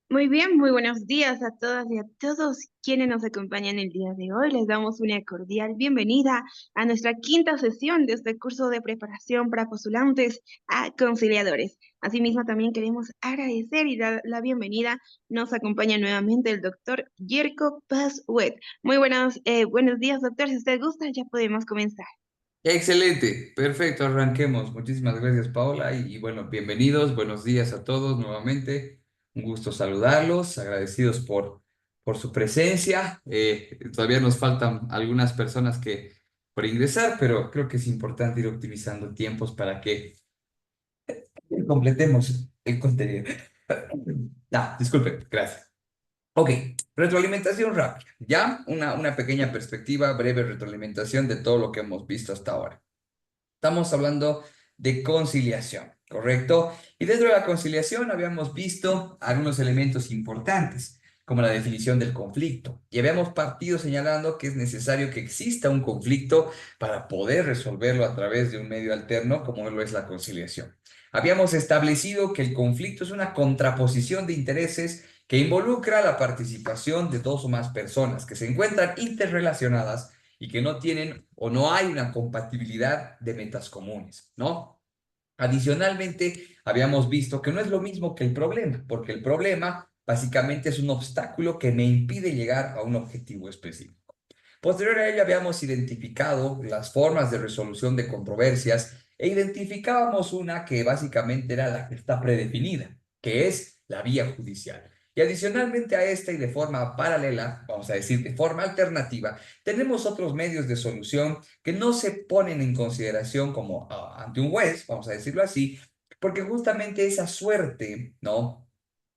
Muy bien, muy buenos días a todas y a todos quienes nos acompañan el día de hoy. Les damos una cordial bienvenida a nuestra quinta sesión de este curso de preparación para postulantes a conciliadores. Asimismo, también queremos agradecer y dar la bienvenida. Nos acompaña nuevamente el doctor Yerko Paz-Wet. Buenos días, doctor. Si usted gusta, ya podemos comenzar. Excelente, perfecto, arranquemos. Muchísimas gracias, Paola. Y bueno, bienvenidos, buenos días a todos nuevamente. Un gusto saludarlos, agradecidos por su presencia. Todavía nos faltan algunas personas por ingresar, pero creo que es importante ir optimizando tiempos para que completemos el contenido. Disculpe, gracias. Ok, retroalimentación rápida, ¿ya? Una pequeña perspectiva, breve retroalimentación de todo lo que hemos visto hasta ahora. Estamos hablando de conciliación, ¿correcto? Y dentro de la conciliación habíamos visto algunos elementos importantes, como la definición del conflicto. Y habíamos partido señalando que es necesario que exista un conflicto para poder resolverlo a través de un medio alterno, como lo es la conciliación. Habíamos establecido que el conflicto es una contraposición de intereses que involucra la participación de dos o más personas que se encuentran interrelacionadas y que no tienen o no hay una compatibilidad de metas comunes, ¿no? Adicionalmente, habíamos visto que no es lo mismo que el problema, porque el problema básicamente es un obstáculo que me impide llegar a un objetivo específico. Posterior a ello, habíamos identificado las formas de resolución de controversias e identificábamos una que básicamente era la que está predefinida, que es la vía judicial. Y adicionalmente a esta y de forma paralela, vamos a decir de forma alternativa, tenemos otros medios de solución que no se ponen en consideración como ante un juez, vamos a decirlo así, porque justamente esa suerte, ¿no?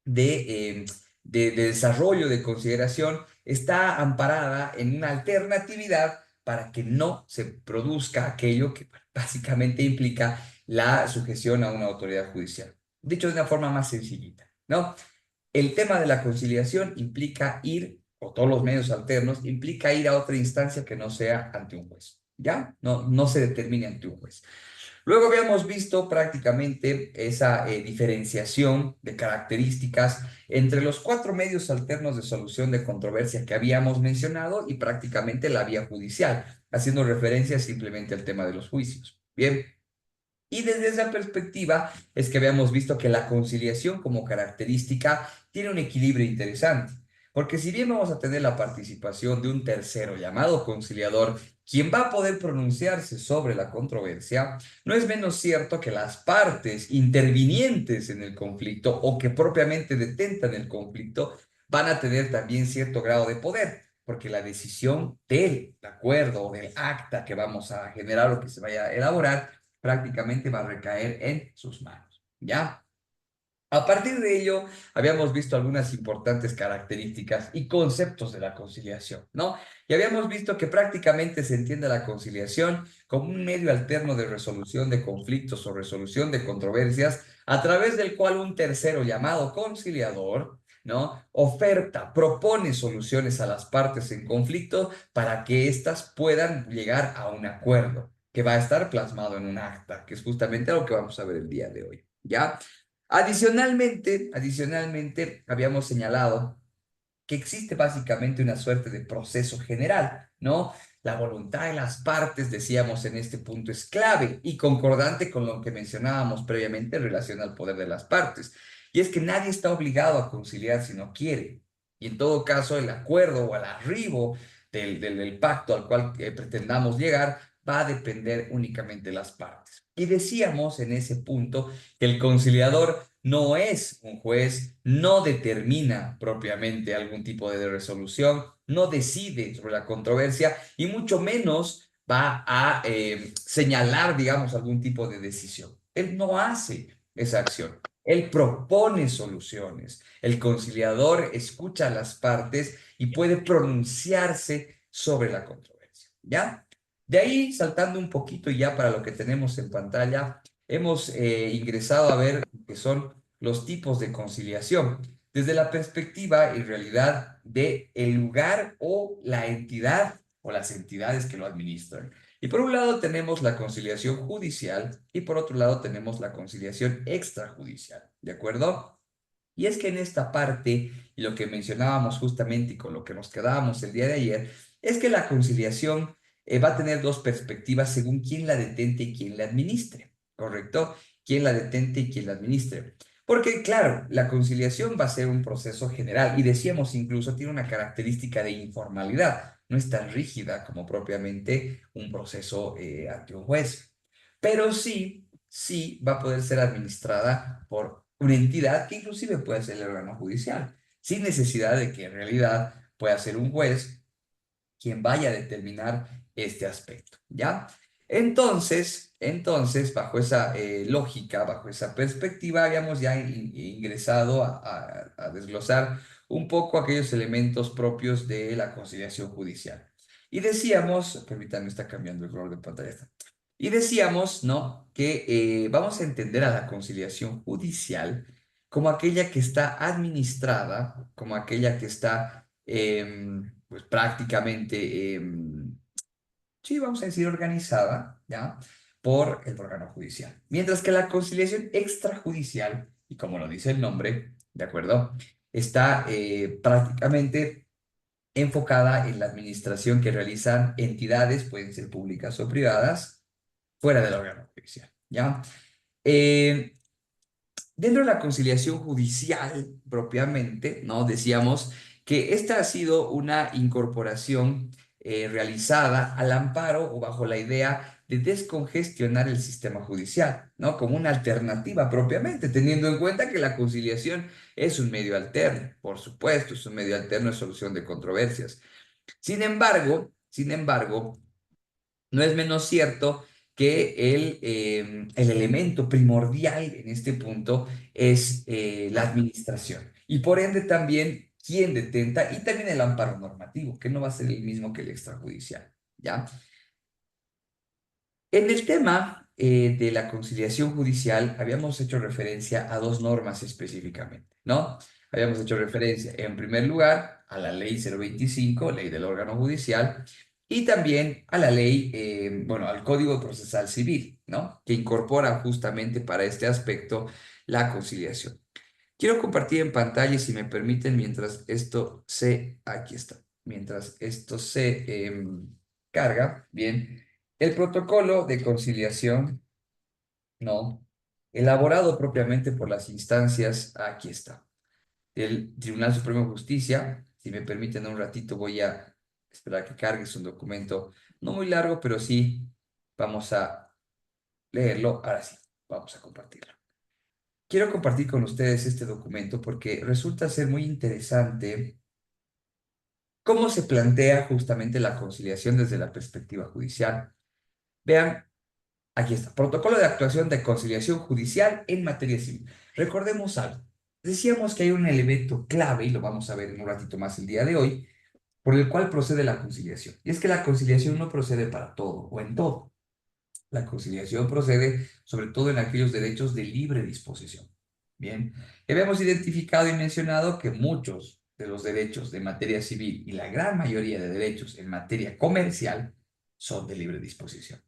de, eh, de desarrollo, de consideración, está amparada en una alternatividad para que no se produzca aquello que básicamente implica la sujeción a una autoridad judicial. Dicho de una forma más sencillita, ¿no? El tema de la conciliación implica ir, o todos los medios alternos, implica ir a otra instancia que no sea ante un juez, ¿ya? No se determine ante un juez. Luego habíamos visto prácticamente esa diferenciación de características entre los cuatro medios alternos de solución de controversia que habíamos mencionado y prácticamente la vía judicial, haciendo referencia simplemente al tema de los juicios. Bien, y desde esa perspectiva es que habíamos visto que la conciliación como característica tiene un equilibrio interesante, porque si bien vamos a tener la participación de un tercero llamado conciliador, quien va a poder pronunciarse sobre la controversia, no es menos cierto que las partes intervinientes en el conflicto o que propiamente detentan el conflicto van a tener también cierto grado de poder, porque la decisión del acuerdo o del acta que vamos a generar o que se vaya a elaborar prácticamente va a recaer en sus manos, ¿ya? A partir de ello, habíamos visto algunas importantes características y conceptos de la conciliación, ¿no? Y habíamos visto que prácticamente se entiende la conciliación como un medio alterno de resolución de conflictos o resolución de controversias, a través del cual un tercero llamado conciliador, ¿no? Oferta, propone soluciones a las partes en conflicto para que éstas puedan llegar a un acuerdo que va a estar plasmado en un acta, que es justamente lo que vamos a ver el día de hoy, ¿ya? Adicionalmente, habíamos señalado que existe básicamente una suerte de proceso general, ¿no? La voluntad de las partes, decíamos en este punto, es clave y concordante con lo que mencionábamos previamente en relación al poder de las partes. Y es que nadie está obligado a conciliar si no quiere. Y en todo caso, el acuerdo o el arribo del pacto al cual pretendamos llegar va a depender únicamente de las partes. Y decíamos en ese punto que el conciliador no es un juez, no determina propiamente algún tipo de resolución, no decide sobre la controversia y mucho menos va a señalar, digamos, algún tipo de decisión. Él no hace esa acción. Él propone soluciones. El conciliador escucha a las partes y puede pronunciarse sobre la controversia. ¿Ya? De ahí, saltando un poquito ya para lo que tenemos en pantalla, hemos ingresado a ver que son los tipos de conciliación desde la perspectiva y realidad de el lugar o la entidad o las entidades que lo administran. Y por un lado tenemos la conciliación judicial y por otro lado tenemos la conciliación extrajudicial, ¿de acuerdo? Y es que en esta parte, y lo que mencionábamos justamente y con lo que nos quedábamos el día de ayer, es que la conciliación va a tener dos perspectivas según quién la detente y quién la administre, ¿correcto? Quién la detente y quién la administre. Porque, claro, la conciliación va a ser un proceso general y decíamos incluso tiene una característica de informalidad, no es tan rígida como propiamente un proceso ante un juez, pero sí va a poder ser administrada por una entidad que inclusive puede ser el órgano judicial, sin necesidad de que en realidad pueda ser un juez quien vaya a determinar este aspecto, ¿ya? Entonces, bajo esa lógica, bajo esa perspectiva, habíamos ya ingresado a desglosar un poco aquellos elementos propios de la conciliación judicial. Y decíamos, permítanme, está cambiando el color de pantalla. Y decíamos, ¿no? Que vamos a entender a la conciliación judicial como aquella que está administrada, como aquella que está, pues prácticamente, sí, vamos a decir organizada, ¿ya? Por el órgano judicial. Mientras que la conciliación extrajudicial, y como lo dice el nombre, ¿de acuerdo? Está prácticamente enfocada en la administración que realizan entidades, pueden ser públicas o privadas, fuera del órgano judicial, ¿ya? Eh, Dentro de la conciliación judicial propiamente, ¿no? Decíamos que esta ha sido una incorporación realizada al amparo o bajo la idea de descongestionar el sistema judicial, ¿no? Como una alternativa propiamente, teniendo en cuenta que la conciliación es un medio alterno, por supuesto, es un medio alterno de solución de controversias. Sin embargo, no es menos cierto que el elemento primordial en este punto es la administración y por ende también quién detenta y también el amparo normativo, que no va a ser el mismo que el extrajudicial, ¿ya? En el tema de la conciliación judicial habíamos hecho referencia a dos normas específicamente, ¿no? Habíamos hecho referencia, en primer lugar, a la ley 025, ley del órgano judicial, y también a la ley, bueno, al Código Procesal Civil, ¿no? Que incorpora justamente para este aspecto la conciliación. Quiero compartir en pantalla, si me permiten, aquí está, mientras esto se carga, bien, el protocolo de conciliación, no, elaborado propiamente por las instancias, aquí está, del Tribunal Supremo de Justicia. Si me permiten un ratito, voy a esperar que cargue. Es un documento no muy largo, pero sí vamos a leerlo. Ahora sí, vamos a compartirlo. Quiero compartir con ustedes este documento porque resulta ser muy interesante cómo se plantea justamente la conciliación desde la perspectiva judicial. Vean, aquí está, protocolo de actuación de conciliación judicial en materia civil. Recordemos algo. Decíamos que hay un elemento clave, y lo vamos a ver en un ratito más el día de hoy, por el cual procede la conciliación. Y es que la conciliación no procede para todo o en todo. La conciliación procede sobre todo en aquellos derechos de libre disposición. Bien, habíamos identificado y mencionado que muchos de los derechos de materia civil y la gran mayoría de derechos en materia comercial son de libre disposición.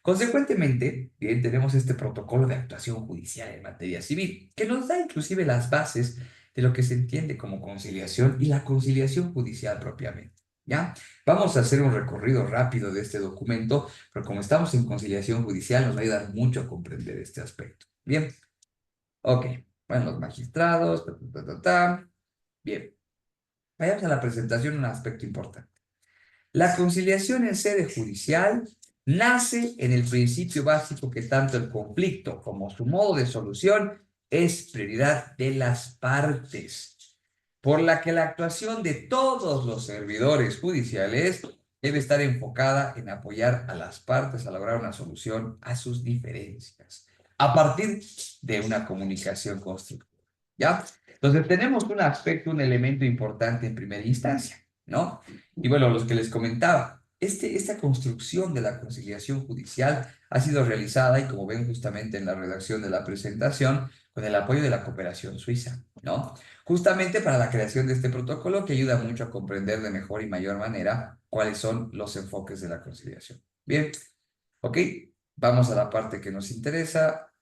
Consecuentemente, bien, tenemos este protocolo de actuación judicial en materia civil, que nos da inclusive las bases de lo que se entiende como conciliación y la conciliación judicial propiamente. ¿Ya? Vamos a hacer un recorrido rápido de este documento, pero como estamos en conciliación judicial, nos va a ayudar mucho a comprender este aspecto. Bien, ok. Bueno, los magistrados, ta, ta, ta, ta, ta. Bien, vayamos a la presentación, un aspecto importante. La conciliación en sede judicial nace en el principio básico que tanto el conflicto como su modo de solución es prioridad de las partes, por la que la actuación de todos los servidores judiciales debe estar enfocada en apoyar a las partes a lograr una solución a sus diferencias, a partir de una comunicación constructiva. ¿Ya? Entonces tenemos un aspecto, un elemento importante en primera instancia, ¿no? Y bueno, los que les comentaba, esta construcción de la conciliación judicial ha sido realizada, y como ven justamente en la redacción de la presentación, con el apoyo de la cooperación suiza, ¿no? Justamente para la creación de este protocolo que ayuda mucho a comprender de mejor y mayor manera cuáles son los enfoques de la conciliación. Bien, ok, vamos a la parte que nos interesa.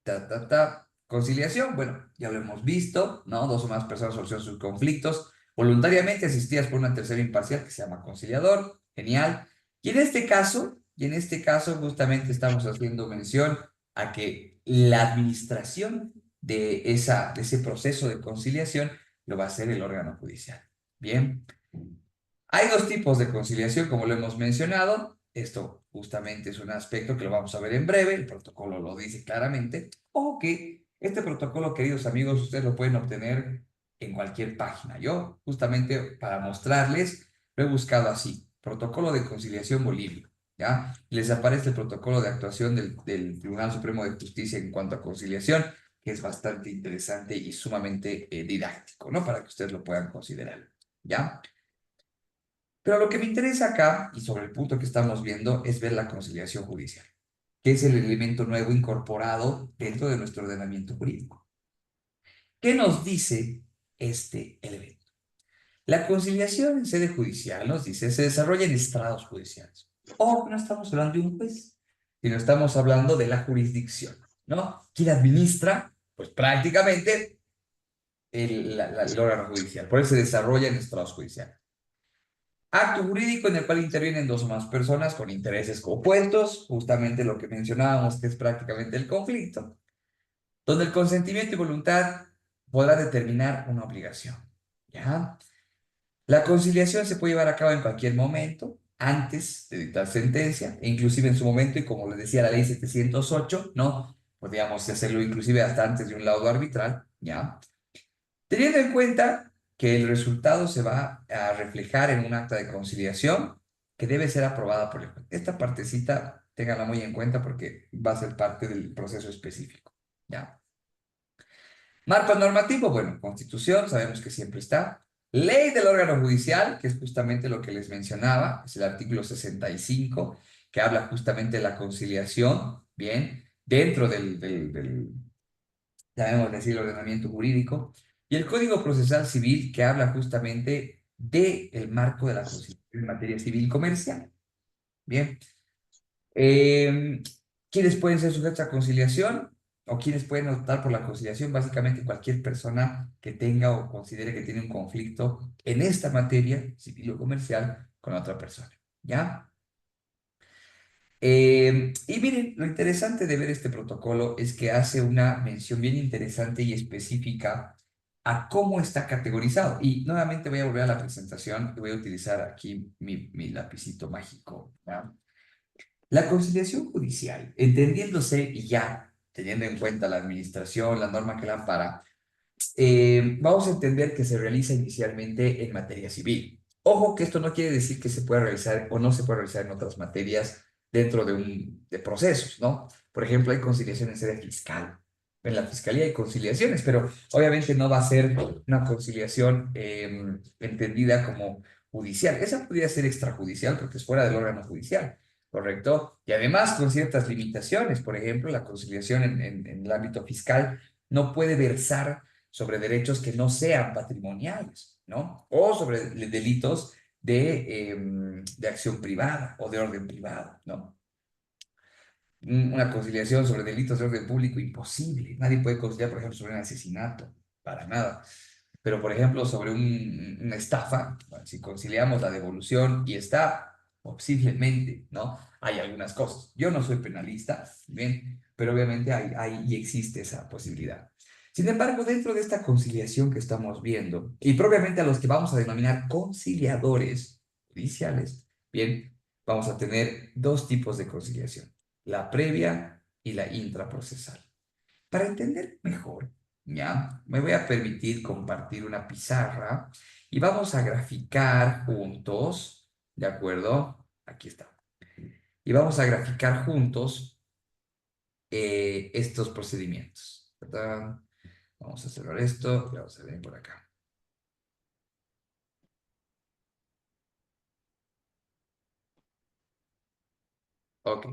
Ta, ta, ta. Conciliación, bueno, ya lo hemos visto, ¿no? Dos o más personas solucionan sus conflictos voluntariamente asistidas por una tercera imparcial que se llama conciliador. Genial. Y en este caso justamente estamos haciendo mención a que la administración de ese proceso de conciliación lo va a hacer el órgano judicial. Bien. Hay dos tipos de conciliación, como lo hemos mencionado. Esto justamente es un aspecto que lo vamos a ver en breve. El protocolo lo dice claramente. O que este protocolo, queridos amigos, ustedes lo pueden obtener en cualquier página. Yo, justamente para mostrarles, lo he buscado así. Protocolo de conciliación Bolivia. ¿Ya? Les aparece el protocolo de actuación del Tribunal Supremo de Justicia en cuanto a conciliación, que es bastante interesante y sumamente didáctico, ¿no? Para que ustedes lo puedan considerar. ¿Ya? Pero lo que me interesa acá, y sobre el punto que estamos viendo, es ver la conciliación judicial, que es el elemento nuevo incorporado dentro de nuestro ordenamiento jurídico. ¿Qué nos dice este elemento? La conciliación en sede judicial, nos dice, se desarrolla en estrados judiciales. O no estamos hablando de un juez, sino estamos hablando de la jurisdicción, ¿no? ¿Quién administra? Pues prácticamente el órgano judicial. Por eso se desarrolla en estrados judiciales. Acto jurídico en el cual intervienen dos o más personas con intereses opuestos, justamente lo que mencionábamos que es prácticamente el conflicto, donde el consentimiento y voluntad podrá determinar una obligación. ¿Ya? La conciliación se puede llevar a cabo en cualquier momento, antes de dictar sentencia, e inclusive en su momento, y como le decía la ley 708, ¿no? Podríamos hacerlo inclusive hasta antes de un laudo arbitral, ¿ya? Teniendo en cuenta que el resultado se va a reflejar en un acta de conciliación que debe ser aprobada por el juez. Esta partecita, ténganla muy en cuenta porque va a ser parte del proceso específico. ¿Ya? Marco normativo, bueno, Constitución, sabemos que siempre está. Ley del órgano judicial, que es justamente lo que les mencionaba, es el artículo 65, que habla justamente de la conciliación, ¿bien? Dentro llamémosle así, el ordenamiento jurídico, y el Código Procesal Civil, que habla justamente del marco de la conciliación en materia civil y comercial. Bien. Eh, ¿Quiénes pueden ser sujetos a conciliación? ¿O quiénes pueden optar por la conciliación? Básicamente cualquier persona que tenga o considere que tiene un conflicto en esta materia civil o comercial con otra persona. ¿Ya? Y miren, lo interesante de ver este protocolo es que hace una mención bien interesante y específica a cómo está categorizado. Y nuevamente voy a volver a la presentación y voy a utilizar aquí mi lapicito mágico. ¿Ya? La conciliación judicial, entendiéndose y ya teniendo en cuenta la administración, la norma que la ampara, vamos a entender que se realiza inicialmente en materia civil. Ojo que esto no quiere decir que se pueda realizar o no se pueda realizar en otras materias dentro de procesos, ¿no? Por ejemplo, hay conciliación en sede fiscal. En la fiscalía hay conciliaciones, pero obviamente no va a ser una conciliación entendida como judicial. Esa podría ser extrajudicial porque es fuera del órgano judicial, ¿correcto? Y además con ciertas limitaciones. Por ejemplo, la conciliación en el ámbito fiscal no puede versar sobre derechos que no sean patrimoniales, ¿no? O sobre delitos de acción privada o de orden privado, ¿no? Una conciliación sobre delitos de orden público, imposible. Nadie puede conciliar, por ejemplo, sobre un asesinato, para nada. Pero, por ejemplo, sobre una estafa, bueno, si conciliamos la devolución y está, posiblemente, ¿no? Hay algunas cosas. Yo no soy penalista, ¿bien? Pero obviamente hay y existe esa posibilidad. Sin embargo, dentro de esta conciliación que estamos viendo, y propiamente a los que vamos a denominar conciliadores judiciales, bien, vamos a tener dos tipos de conciliación, la previa y la intraprocesal. Para entender mejor, ¿ya? Me voy a permitir compartir una pizarra y vamos a graficar juntos, ¿de acuerdo? Aquí está. Y vamos a graficar juntos estos procedimientos. ¿Verdad? Vamos a cerrar esto y vamos a venir por acá. Ok.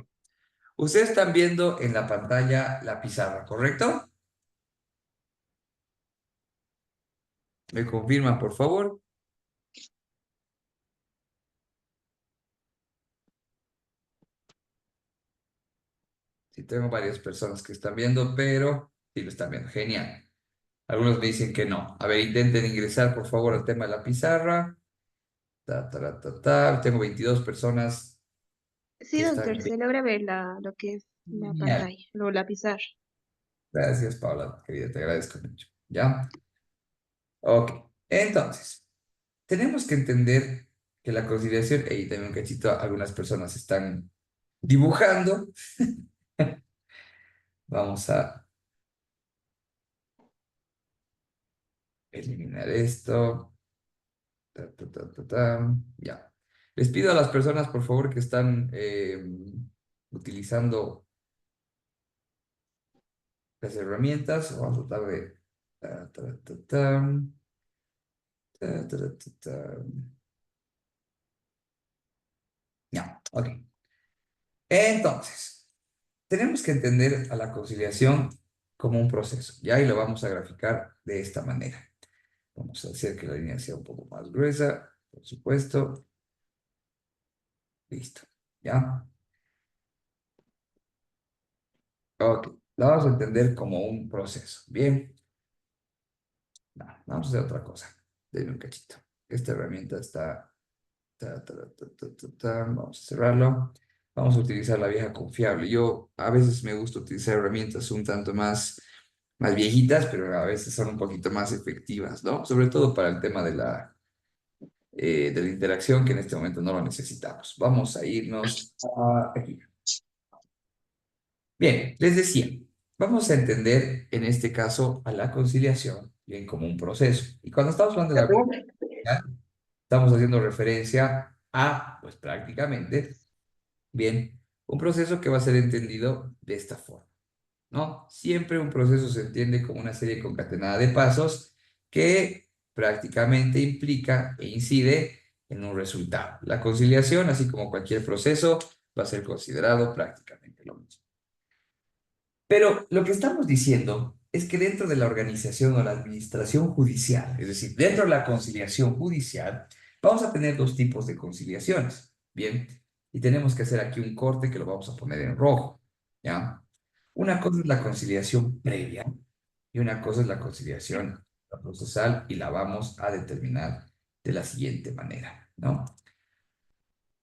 Ustedes están viendo en la pantalla la pizarra, ¿correcto? ¿Me confirman, por favor? Sí, tengo varias personas que están viendo, pero Sí, lo están viendo. Genial. Algunos me dicen que no. A ver, intenten ingresar, por favor, al tema de la pizarra. Ta, ta, ta, ta. Tengo 22 personas Sí, que están doctor, se logra ver lo que es la Genial. pantalla, luego la pizarra. Gracias, Paula, querida, te agradezco mucho. ¿Ya? Ok. Entonces, tenemos que entender que la conciliación, y también un cachito, algunas personas están dibujando. Vamos a eliminar esto. Ta, ta, ta, ta, ta. Ya. Les pido a las personas, por favor, que están utilizando las herramientas. Vamos a tratar de... ta, ta, ta, ta, ta, ta, ta, ta. Ya, ok. Entonces, tenemos que entender a la conciliación como un proceso, ¿ya? Y lo vamos a graficar de esta manera. Vamos a hacer que la línea sea un poco más gruesa, por supuesto. Listo, ¿ya? Ok, la vamos a entender como un proceso. Bien, vamos a hacer otra cosa. Denme un cachito. Esta herramienta está... Vamos a cerrarlo. Vamos a utilizar la vieja confiable. Yo a veces me gusta utilizar herramientas un tanto más viejitas, pero a veces son un poquito más efectivas, ¿no? Sobre todo para el tema de la interacción, que en este momento no lo necesitamos. Vamos a irnos a aquí. Bien, les decía, vamos a entender en este caso a la conciliación bien como un proceso. Y cuando estamos hablando de la conciliación, estamos haciendo referencia a, pues prácticamente, bien, un proceso que va a ser entendido de esta forma, ¿no? Siempre un proceso se entiende como una serie concatenada de pasos que prácticamente implica e incide en un resultado. La conciliación, así como cualquier proceso, va a ser considerado prácticamente lo mismo. Pero lo que estamos diciendo es que dentro de la organización o la administración judicial, es decir, dentro de la conciliación judicial, vamos a tener dos tipos de conciliaciones. Bien, y tenemos que hacer aquí un corte que lo vamos a poner en rojo. ¿Ya? Una cosa es la conciliación previa y una cosa es la conciliación procesal y la vamos a determinar de la siguiente manera, ¿no?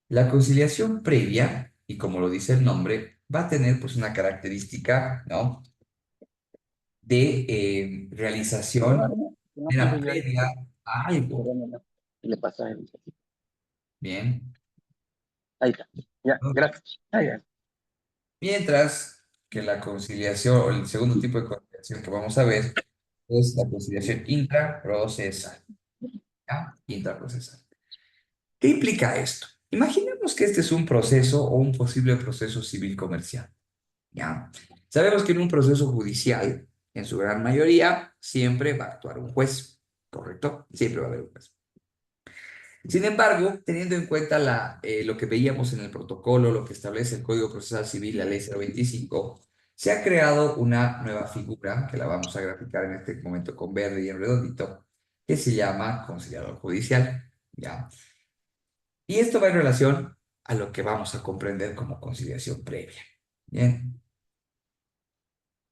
La conciliación previa, y como lo dice el nombre, va a tener pues una característica, ¿no? De realización No, de la entonces yo previa a algo. espéramelo. Le pasa el... Bien. Ahí está. Ya, ¿No? gracias. Ahí ya. Mientras que la conciliación, o el segundo tipo de conciliación que vamos a ver, es la conciliación intraprocesal. ¿Ya? Intraprocesal. ¿Qué implica esto? Imaginemos que este es un proceso o un posible proceso civil comercial. ¿Ya? Sabemos que en un proceso judicial, en su gran mayoría, siempre va a actuar un juez, ¿correcto? Siempre va a haber un juez. Sin embargo, teniendo en cuenta lo que veíamos en el protocolo, lo que establece el Código Procesal Civil, la Ley 025, se ha creado una nueva figura, que la vamos a graficar en este momento con verde y en redondito, que se llama conciliador judicial. ¿Ya? Y esto va en relación a lo que vamos a comprender como conciliación previa. Bien,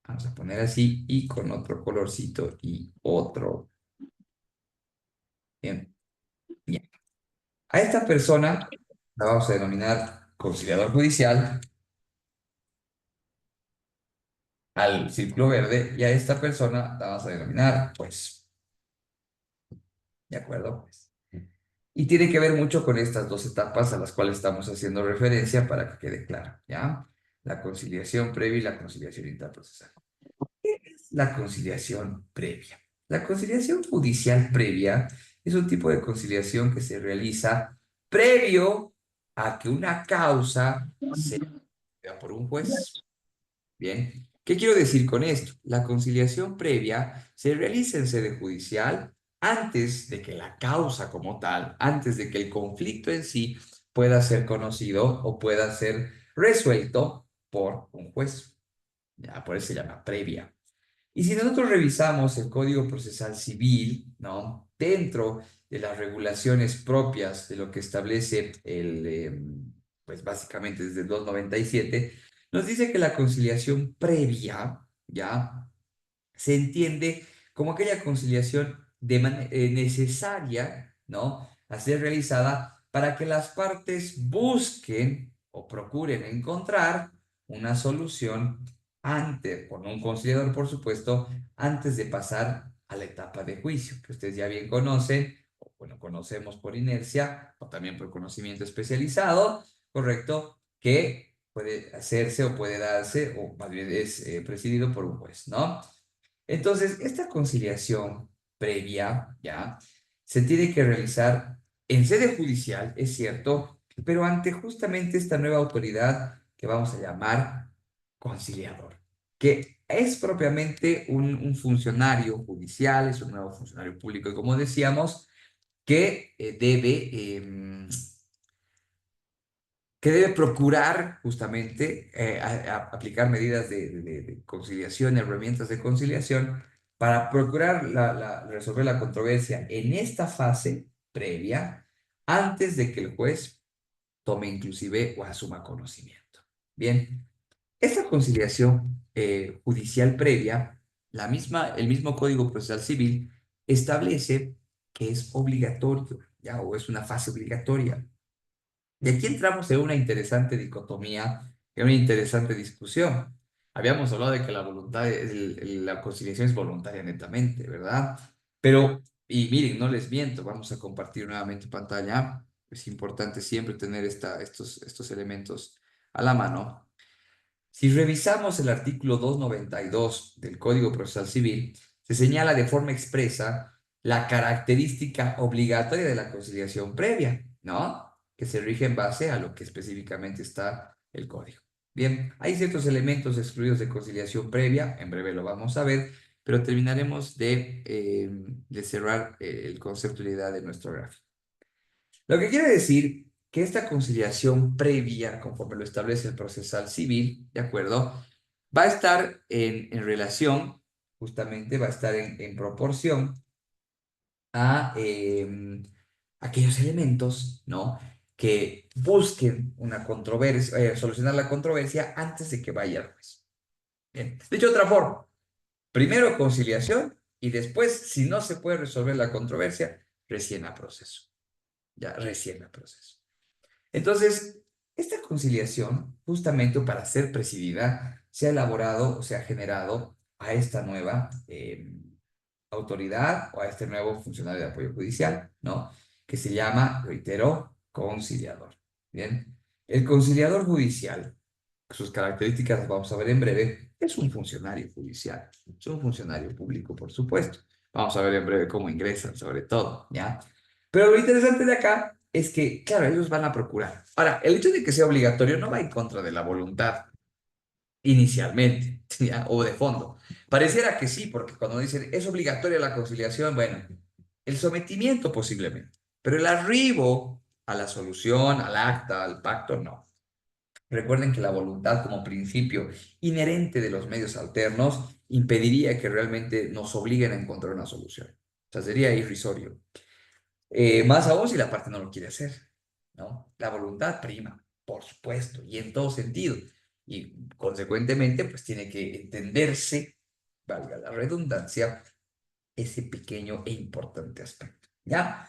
vamos a poner así y con otro colorcito y otro. Bien, bien. A esta persona la vamos a denominar conciliador judicial, al círculo verde, y a esta persona la vamos a denominar pues, ¿de acuerdo? Pues. Y tiene que ver mucho con estas dos etapas a las cuales estamos haciendo referencia para que quede claro, ¿ya? La conciliación previa y la conciliación interprocesal. La conciliación previa. La conciliación judicial previa es un tipo de conciliación que se realiza previo a que una causa sea por un juez. Bien, ¿qué quiero decir con esto? La conciliación previa se realiza en sede judicial antes de que la causa como tal, antes de que el conflicto en sí pueda ser conocido o pueda ser resuelto por un juez. Ya, por eso se llama previa. Y si nosotros revisamos el Código Procesal Civil, ¿no? Dentro de las regulaciones propias de lo que establece pues básicamente desde el 297, nos dice que la conciliación previa, ¿ya? se entiende como aquella conciliación necesaria, ¿no?, a ser realizada para que las partes busquen o procuren encontrar una solución con un conciliador, por supuesto, antes de pasar a la etapa de juicio, que ustedes ya bien conocen, o bueno, conocemos por inercia, o también por conocimiento especializado, ¿correcto? Que puede hacerse o puede darse, o más bien es presidido por un juez, ¿no? Entonces, esta conciliación previa, ¿ya? Se tiene que realizar en sede judicial, es cierto, pero ante justamente esta nueva autoridad que vamos a llamar conciliador, que es propiamente un funcionario judicial, es un nuevo funcionario público, y como decíamos, que debe procurar justamente aplicar medidas de conciliación, herramientas de conciliación, para procurar resolver la controversia en esta fase previa, antes de que el juez tome inclusive o asuma conocimiento. Bien, esta conciliación judicial previa, el mismo Código Procesal Civil establece que es obligatorio, ¿ya? O es una fase obligatoria. Y aquí entramos en una interesante dicotomía, en una interesante discusión. Habíamos hablado de que la voluntad, la conciliación es voluntaria netamente, ¿verdad? Pero, y miren, no les miento, vamos a compartir nuevamente pantalla. Es importante siempre tener estos elementos a la mano. Si revisamos el artículo 292 del Código Procesal Civil, se señala de forma expresa la característica obligatoria de la conciliación previa, ¿no? Que se rige en base a lo que específicamente está el código. Bien, hay ciertos elementos excluidos de conciliación previa, en breve lo vamos a ver, pero terminaremos de cerrar el concepto y la idea de nuestro gráfico. Lo que quiere decir que esta conciliación previa, conforme lo establece el procesal civil, ¿de acuerdo?, va a estar en relación, justamente va a estar en proporción a aquellos elementos, ¿no?, que busquen una controversia, solucionar la controversia antes de que vaya al juez. Bien. Dicho de otra forma, primero conciliación y después, si no se puede resolver la controversia, recién a proceso. Ya, recién a proceso. Entonces, esta conciliación, justamente para ser presidida, se ha elaborado o se ha generado a esta nueva autoridad o a este nuevo funcionario de apoyo judicial, ¿no? Que se llama, reitero, conciliador. Bien, el conciliador judicial, sus características las vamos a ver en breve, es un funcionario judicial, es un funcionario público, por supuesto. Vamos a ver en breve cómo ingresan, sobre todo, ¿ya? Pero lo interesante de acá es que, claro, ellos van a procurar. Ahora, el hecho de que sea obligatorio no va en contra de la voluntad inicialmente, ¿ya? O de fondo. Pareciera que sí, porque cuando dicen es obligatoria la conciliación, bueno, el sometimiento posiblemente, pero el arribo a la solución, al acta, al pacto, no. Recuerden que la voluntad como principio inherente de los medios alternos impediría que realmente nos obliguen a encontrar una solución. O sea, sería irrisorio. Más aún si la parte no lo quiere hacer, ¿no? La voluntad prima, por supuesto, y en todo sentido. Y consecuentemente, pues tiene que entenderse, valga la redundancia, ese pequeño e importante aspecto, ¿ya?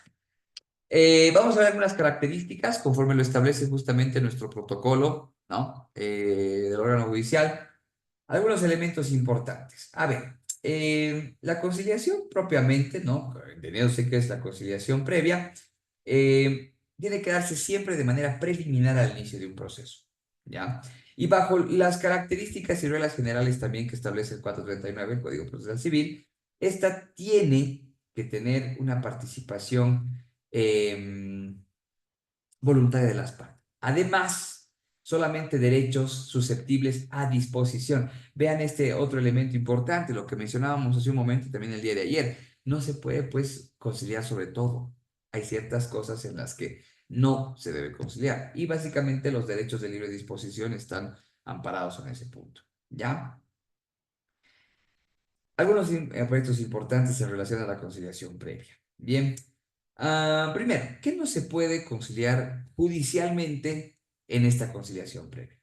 Vamos a ver algunas características conforme lo establece justamente nuestro protocolo, ¿no? Del órgano judicial. Algunos elementos importantes. A ver, la conciliación propiamente, ¿no? Entendiéndose que es la conciliación previa, tiene que darse siempre de manera preliminar al inicio de un proceso, ¿ya? Y bajo las características y reglas generales también que establece el 439 del Código Procesal Civil, esta tiene que tener una participación voluntaria de las partes. Además, solamente derechos susceptibles a disposición. Vean este otro elemento importante, lo que mencionábamos hace un momento y también el día de ayer. No se puede, pues, conciliar sobre todo. Hay ciertas cosas en las que no se debe conciliar. Y básicamente los derechos de libre disposición están amparados en ese punto. ¿Ya? Algunos aspectos importantes en relación a la conciliación previa. Bien. Primero, ¿qué no se puede conciliar judicialmente en esta conciliación previa?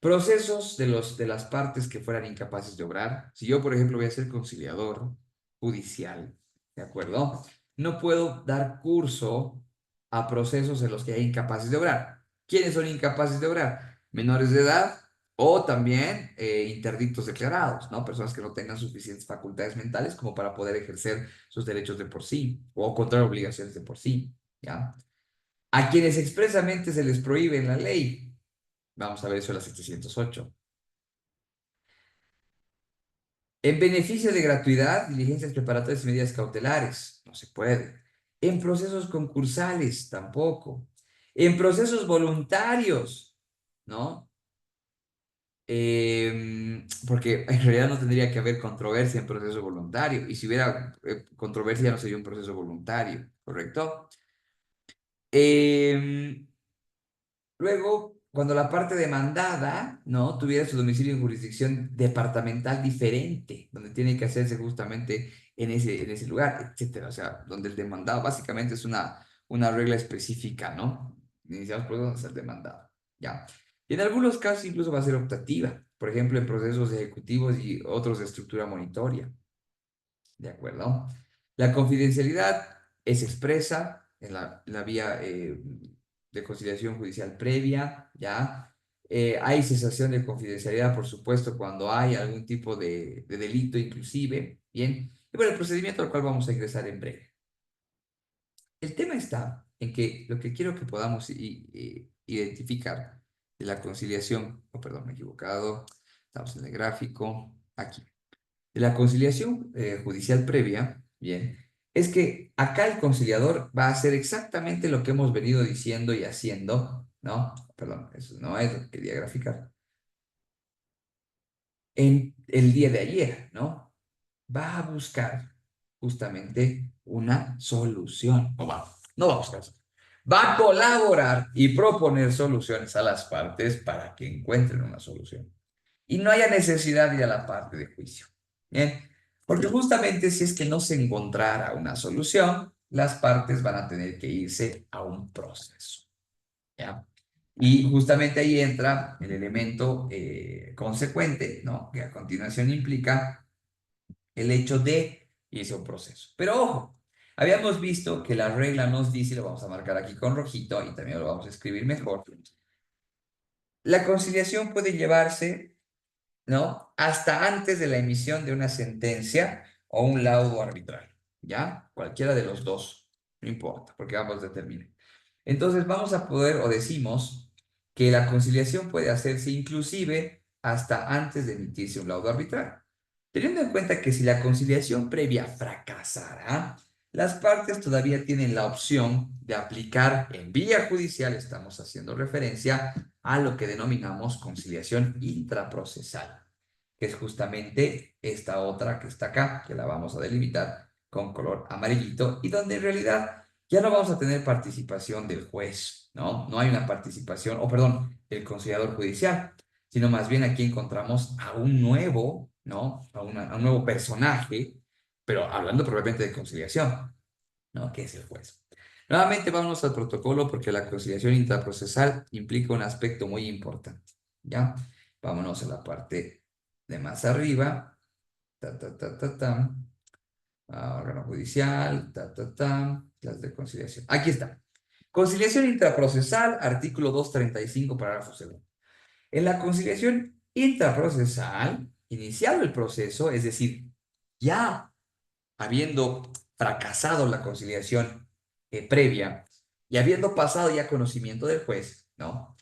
Procesos de las partes que fueran incapaces de obrar. Si yo, por ejemplo, voy a ser conciliador judicial, ¿de acuerdo? No puedo dar curso a procesos en los que hay incapaces de obrar. ¿Quiénes son incapaces de obrar? Menores de edad o también interdictos declarados, ¿no? Personas que no tengan suficientes facultades mentales como para poder ejercer sus derechos de por sí o contraer obligaciones de por sí, ¿ya? A quienes expresamente se les prohíbe en la ley. Vamos a ver eso en la 708. En beneficio de gratuidad, diligencias preparatorias y medidas cautelares. No se puede. En procesos concursales, tampoco. En procesos voluntarios, ¿no? Porque en realidad no tendría que haber controversia en proceso voluntario. Y si hubiera controversia, no sería un proceso voluntario, ¿correcto? Em, Luego, cuando la parte demandada, ¿no? Tuviera su domicilio en jurisdicción departamental diferente, donde tiene que hacerse justamente en ese lugar, etcétera. O sea, donde el demandado básicamente es una regla específica, ¿no? Iniciamos por donde está el demandado, ¿ya? Y en algunos casos incluso va a ser optativa, por ejemplo, en procesos ejecutivos y otros de estructura monitoria. ¿De acuerdo? La confidencialidad es expresa en la vía de conciliación judicial previa, ¿ya? Hay cesación de confidencialidad, por supuesto, cuando hay algún tipo de delito inclusive, ¿bien? Y bueno, el procedimiento al cual vamos a ingresar en breve. El tema está en que lo que quiero que podamos identificar de la conciliación, oh, perdón, me he equivocado, estamos en el gráfico, aquí de la conciliación judicial previa, bien, es que acá el conciliador va a hacer exactamente lo que hemos venido diciendo y haciendo, ¿no? Perdón, eso no es lo que quería graficar. En el día de ayer, ¿no? Va a buscar justamente una solución. No va a buscar. Va a colaborar y proponer soluciones a las partes para que encuentren una solución y no haya necesidad de ir a la parte de juicio. ¿Bien? Porque justamente si es que no se encontrara una solución, las partes van a tener que irse a un proceso. ¿Ya? Y justamente ahí entra el elemento consecuente, ¿no? Que a continuación implica el hecho de irse a un proceso. Pero ojo, habíamos visto que la regla nos dice, lo vamos a marcar aquí con rojito y también lo vamos a escribir mejor, la conciliación puede llevarse, ¿no? Hasta antes de la emisión de una sentencia o un laudo arbitral, ¿ya? Cualquiera de los dos, no importa, porque ambos determinen. Entonces vamos a poder, o decimos, que la conciliación puede hacerse inclusive hasta antes de emitirse un laudo arbitral. Teniendo en cuenta que si la conciliación previa fracasara, las partes todavía tienen la opción de aplicar en vía judicial, estamos haciendo referencia a lo que denominamos conciliación intraprocesal, que es justamente esta otra que está acá, que la vamos a delimitar con color amarillito, y donde en realidad ya no vamos a tener participación del juez, ¿no? No hay una participación, o perdón, del conciliador judicial, sino más bien aquí encontramos a un nuevo, ¿no? A un nuevo personaje, pero hablando probablemente de conciliación, ¿no? Que es el juez. Nuevamente vamos al protocolo porque la conciliación intraprocesal implica un aspecto muy importante, ¿ya? Vámonos a la parte de más arriba. Órgano judicial, las de conciliación. Aquí está. Conciliación intraprocesal, artículo 235, parágrafo segundo. En la conciliación intraprocesal, iniciado el proceso, es decir, ya habiendo fracasado la conciliación previa y habiendo pasado ya conocimiento del juez, ¿no?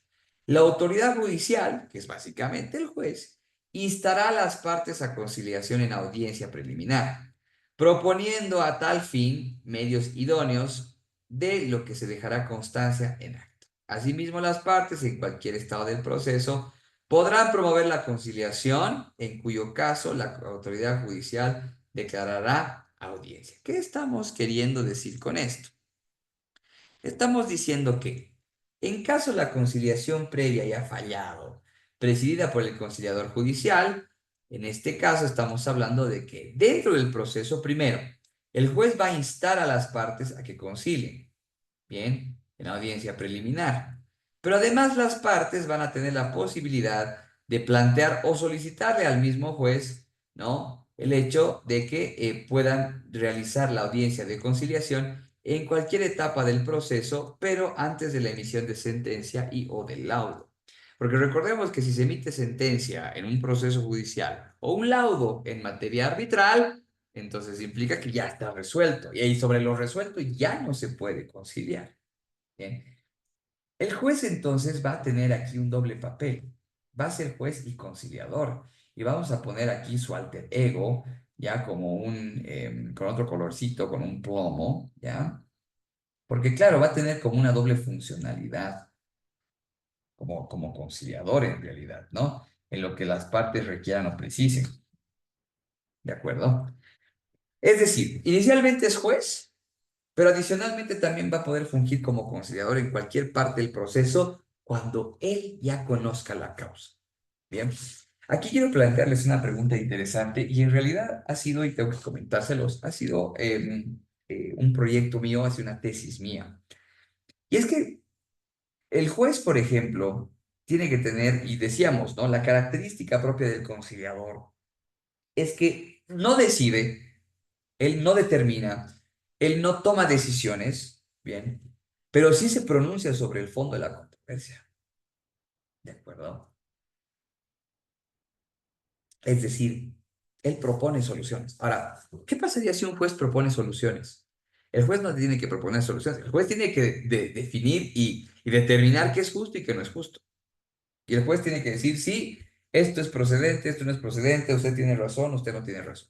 La autoridad judicial, que es básicamente el juez, instará a las partes a conciliación en audiencia preliminar, proponiendo a tal fin medios idóneos de lo que se dejará constancia en acto. Asimismo, las partes, en cualquier estado del proceso, podrán promover la conciliación, en cuyo caso la autoridad judicial declarará audiencia. ¿Qué estamos queriendo decir con esto? Estamos diciendo que, en caso la conciliación previa haya fallado, presidida por el conciliador judicial, en este caso estamos hablando de que dentro del proceso, primero, el juez va a instar a las partes a que concilien, bien, en audiencia preliminar. Pero además las partes van a tener la posibilidad de plantear o solicitarle al mismo juez, ¿no? El hecho de que puedan realizar la audiencia de conciliación en cualquier etapa del proceso, pero antes de la emisión de sentencia y o del laudo. Porque recordemos que si se emite sentencia en un proceso judicial o un laudo en materia arbitral, entonces implica que ya está resuelto. Y ahí sobre lo resuelto ya no se puede conciliar. Bien. El juez entonces va a tener aquí un doble papel. Va a ser juez y conciliador. Y vamos a poner aquí su alter ego, ya como con otro colorcito, con un plomo, ¿ya? Porque claro, va a tener como una doble funcionalidad, como conciliador en realidad, ¿no? En lo que las partes requieran o precisen, ¿de acuerdo? Es decir, inicialmente es juez, pero adicionalmente también va a poder fungir como conciliador en cualquier parte del proceso cuando él ya conozca la causa. Bien, aquí quiero plantearles una pregunta interesante y en realidad ha sido, y tengo que comentárselos, ha sido un proyecto mío, ha sido una tesis mía. Y es que el juez, por ejemplo, tiene que tener, y decíamos, ¿no? La característica propia del conciliador es que no decide, él no determina, él no toma decisiones, bien, pero sí se pronuncia sobre el fondo de la controversia, ¿de acuerdo? Es decir, él propone soluciones. Ahora, ¿qué pasaría si un juez propone soluciones? El juez no tiene que proponer soluciones, el juez tiene que definir y determinar qué es justo y qué no es justo. Y el juez tiene que decir, sí, esto es procedente, esto no es procedente, usted tiene razón, usted no tiene razón.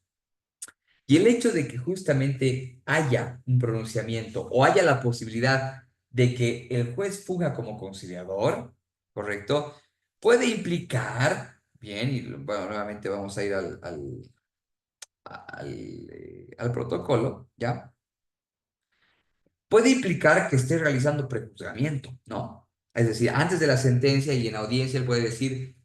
Y el hecho de que justamente haya un pronunciamiento o haya la posibilidad de que el juez funja como conciliador, ¿correcto? Puede implicar, bien, y bueno, nuevamente vamos a ir al protocolo, ¿ya? Puede implicar que esté realizando prejuzgamiento, ¿no? Es decir, antes de la sentencia y en audiencia él puede decir,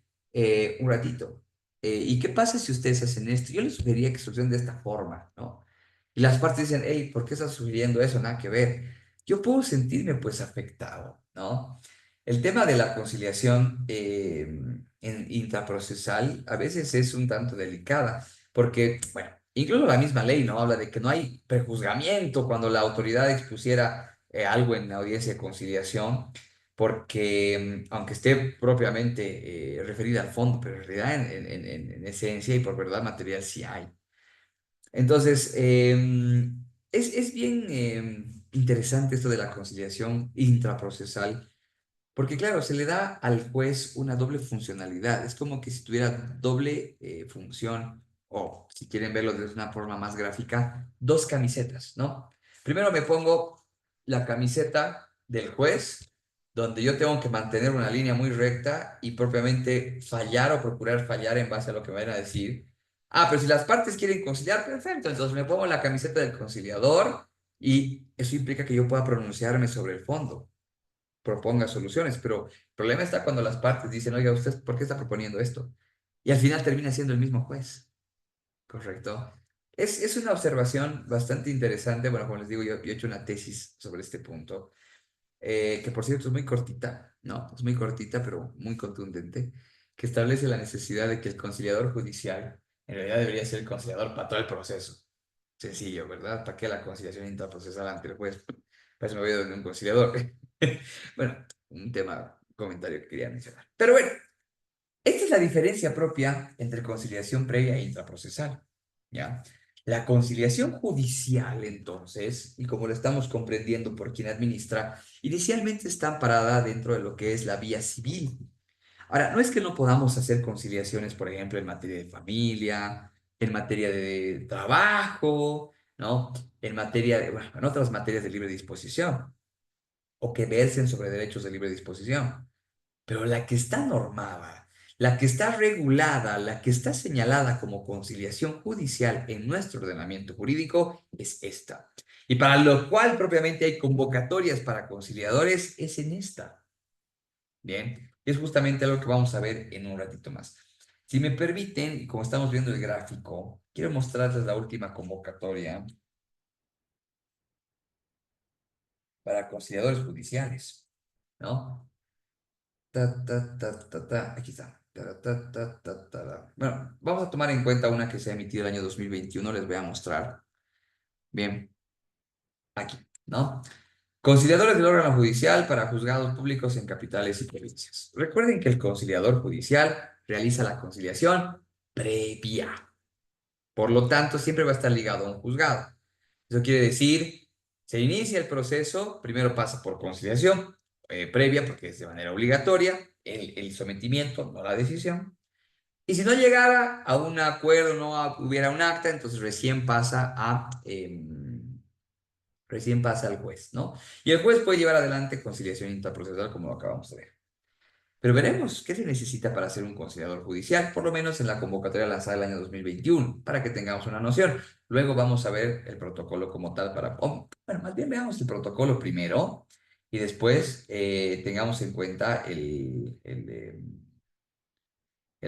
un ratito, ¿y qué pasa si ustedes hacen esto? Yo les sugeriría que solucionen de esta forma, ¿no? Y las partes dicen, hey, ¿por qué estás sugiriendo eso? Nada que ver. Yo puedo sentirme pues afectado, ¿no? El tema de la conciliación intraprocesal a veces es un tanto delicada, porque, bueno, incluso la misma ley no habla de que no hay prejuzgamiento cuando la autoridad expusiera algo en la audiencia de conciliación, porque aunque esté propiamente referida al fondo, pero en realidad en esencia y por verdad material sí hay. Entonces, es bien interesante esto de la conciliación intraprocesal porque claro, se le da al juez una doble funcionalidad. Es como que si tuviera doble función, o si quieren verlo de una forma más gráfica, dos camisetas, ¿no? Primero me pongo la camiseta del juez, donde yo tengo que mantener una línea muy recta y propiamente fallar o procurar fallar en base a lo que me vayan a decir. Ah, pero si las partes quieren conciliar, perfecto. Entonces me pongo la camiseta del conciliador y eso implica que yo pueda pronunciarme sobre el fondo proponga soluciones, pero el problema está cuando las partes dicen, oiga, ¿usted por qué está proponiendo esto? Y al final termina siendo el mismo juez, ¿correcto? Es una observación bastante interesante, bueno, como les digo, yo he hecho una tesis sobre este punto, que por cierto es muy cortita, ¿no? Es muy cortita, pero muy contundente, que establece la necesidad de que el conciliador judicial en realidad debería ser el conciliador para todo el proceso. Sencillo, ¿verdad? ¿Para qué la conciliación interprocesal ante el juez? Para eso me voy a donde un conciliador. Bueno, un tema, un comentario que quería mencionar. Pero bueno, esta es la diferencia propia entre conciliación previa e intraprocesal, ¿ya? La conciliación judicial, entonces, y como lo estamos comprendiendo por quien administra, inicialmente está amparada dentro de lo que es la vía civil. Ahora, no es que no podamos hacer conciliaciones, por ejemplo, en materia de familia, en materia de trabajo, ¿no? En materia de, bueno, en otras materias de libre disposición o que versen sobre derechos de libre disposición. Pero la que está normada, la que está regulada, la que está señalada como conciliación judicial en nuestro ordenamiento jurídico es esta. Y para lo cual propiamente hay convocatorias para conciliadores, es en esta. Bien, es justamente algo que vamos a ver en un ratito más. Si me permiten, y como estamos viendo el gráfico, quiero mostrarles la última convocatoria para conciliadores judiciales, ¿no? Aquí está. Bueno, vamos a tomar en cuenta una que se ha emitido el año 2021. Les voy a mostrar. Bien, aquí, ¿no? Conciliadores del órgano judicial para juzgados públicos en capitales y provincias. Recuerden que el conciliador judicial realiza la conciliación previa. Por lo tanto, siempre va a estar ligado a un juzgado. Eso quiere decir, se inicia el proceso, primero pasa por conciliación previa, porque es de manera obligatoria, el sometimiento, no la decisión. Y si no llegara a un acuerdo, hubiera un acta, entonces recién pasa al juez, ¿no? Y el juez puede llevar adelante conciliación intraprocesal, como lo acabamos de ver. Pero veremos qué se necesita para ser un conciliador judicial, por lo menos en la convocatoria lanzada el año 2021, para que tengamos una noción. Luego vamos a ver el protocolo como tal bueno, más bien veamos el protocolo primero y después tengamos en cuenta el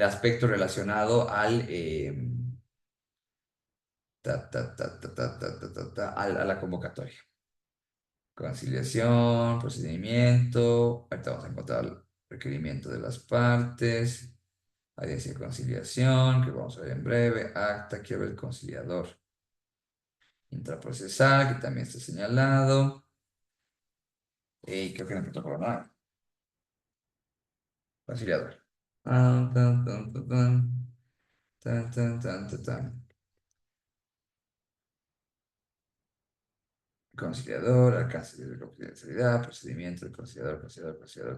aspecto relacionado a la convocatoria. Conciliación, procedimiento. Ahorita vamos a encontrar el requerimiento de las partes. Audiencia de conciliación, que vamos a ver en breve. Acta, quiero ver el conciliador. Intraprocesal, que también está señalado. Y creo que en el protocolo no hay. Conciliador. Tan, tan, tan, tan, tan. Tan, tan, tan, tan, tan. Conciliador, alcance de confidencialidad, procedimiento del conciliador,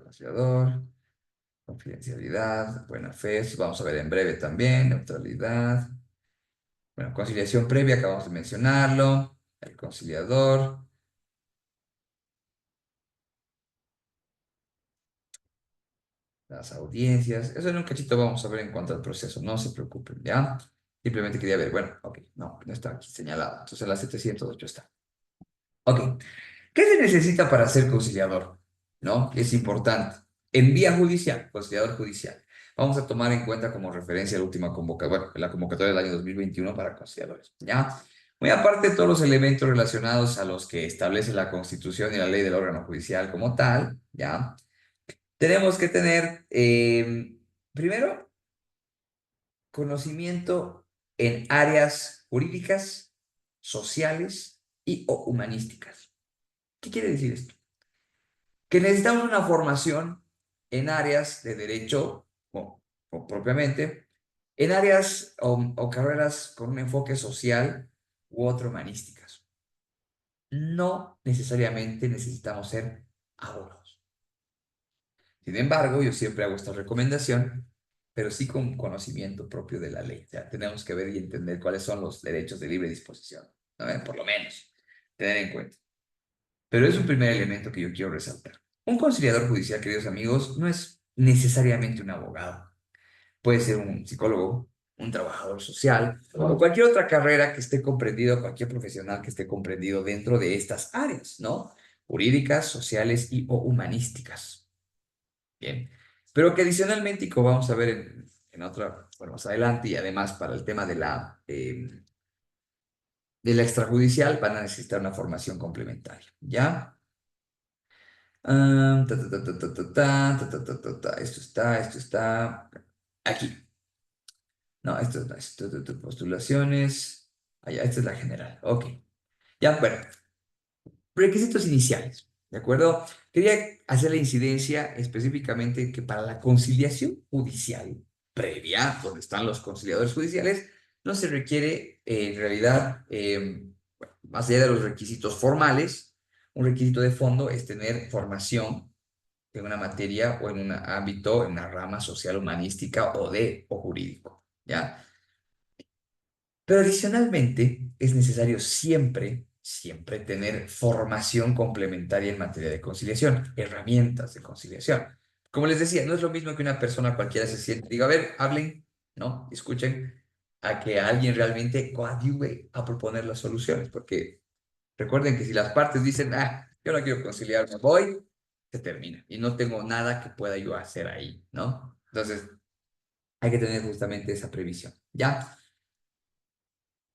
conciliador. Confidencialidad, buena fe, eso vamos a ver en breve también, neutralidad. Bueno, conciliación previa, acabamos de mencionarlo, el conciliador, las audiencias, eso en un cachito vamos a ver en cuanto al proceso, no se preocupen, ¿ya? Simplemente quería ver, bueno, ok, no está aquí señalado, entonces la 708 está. Ok, ¿qué se necesita para ser conciliador? ¿No? Es importante. En vía judicial, conciliador judicial. Vamos a tomar en cuenta como referencia la última convocatoria, bueno, la convocatoria del año 2021 para conciliadores, ¿ya? Muy aparte de todos los elementos relacionados a los que establece la Constitución y la ley del órgano judicial como tal, ¿ya? Tenemos que tener, primero, conocimiento en áreas jurídicas, sociales y o humanísticas. ¿Qué quiere decir esto? Que necesitamos una formación en áreas de derecho, o propiamente, en áreas o carreras con un enfoque social u otro humanísticas. No necesariamente necesitamos ser abogados. Sin embargo, yo siempre hago esta recomendación, pero sí con conocimiento propio de la ley. O sea, tenemos que ver y entender cuáles son los derechos de libre disposición, ¿no? Por lo menos, tener en cuenta. Pero es un primer elemento que yo quiero resaltar. Un conciliador judicial, queridos amigos, no es necesariamente un abogado. Puede ser un psicólogo, un trabajador social o cualquier otra carrera que esté comprendido, cualquier profesional que esté comprendido dentro de estas áreas, ¿no? Jurídicas, sociales y o humanísticas. Bien. Pero que adicionalmente, y como vamos a ver en otra, bueno, más adelante, y además para el tema de la extrajudicial, van a necesitar una formación complementaria, ¿ya? Esto está aquí. No, esto no, postulaciones. Allá, esta es la general. Ok. Ya, bueno. Requisitos iniciales. ¿De acuerdo? Quería hacer la incidencia específicamente que para la conciliación judicial previa, donde están los conciliadores judiciales, no se requiere en realidad, bueno, más allá de los requisitos formales, un requisito de fondo es tener formación en una materia o en un ámbito, en una rama social, humanística o jurídico, ¿ya? Pero adicionalmente es necesario siempre tener formación complementaria en materia de conciliación, herramientas de conciliación. Como les decía, no es lo mismo que una persona cualquiera se siente y diga, a ver, hablen, ¿no? Escuchen, a que alguien realmente coadyuve a proponer las soluciones, porque recuerden que si las partes dicen, yo no quiero conciliar, me voy, se termina y no tengo nada que pueda yo hacer ahí, ¿no? Entonces, hay que tener justamente esa previsión, ¿ya?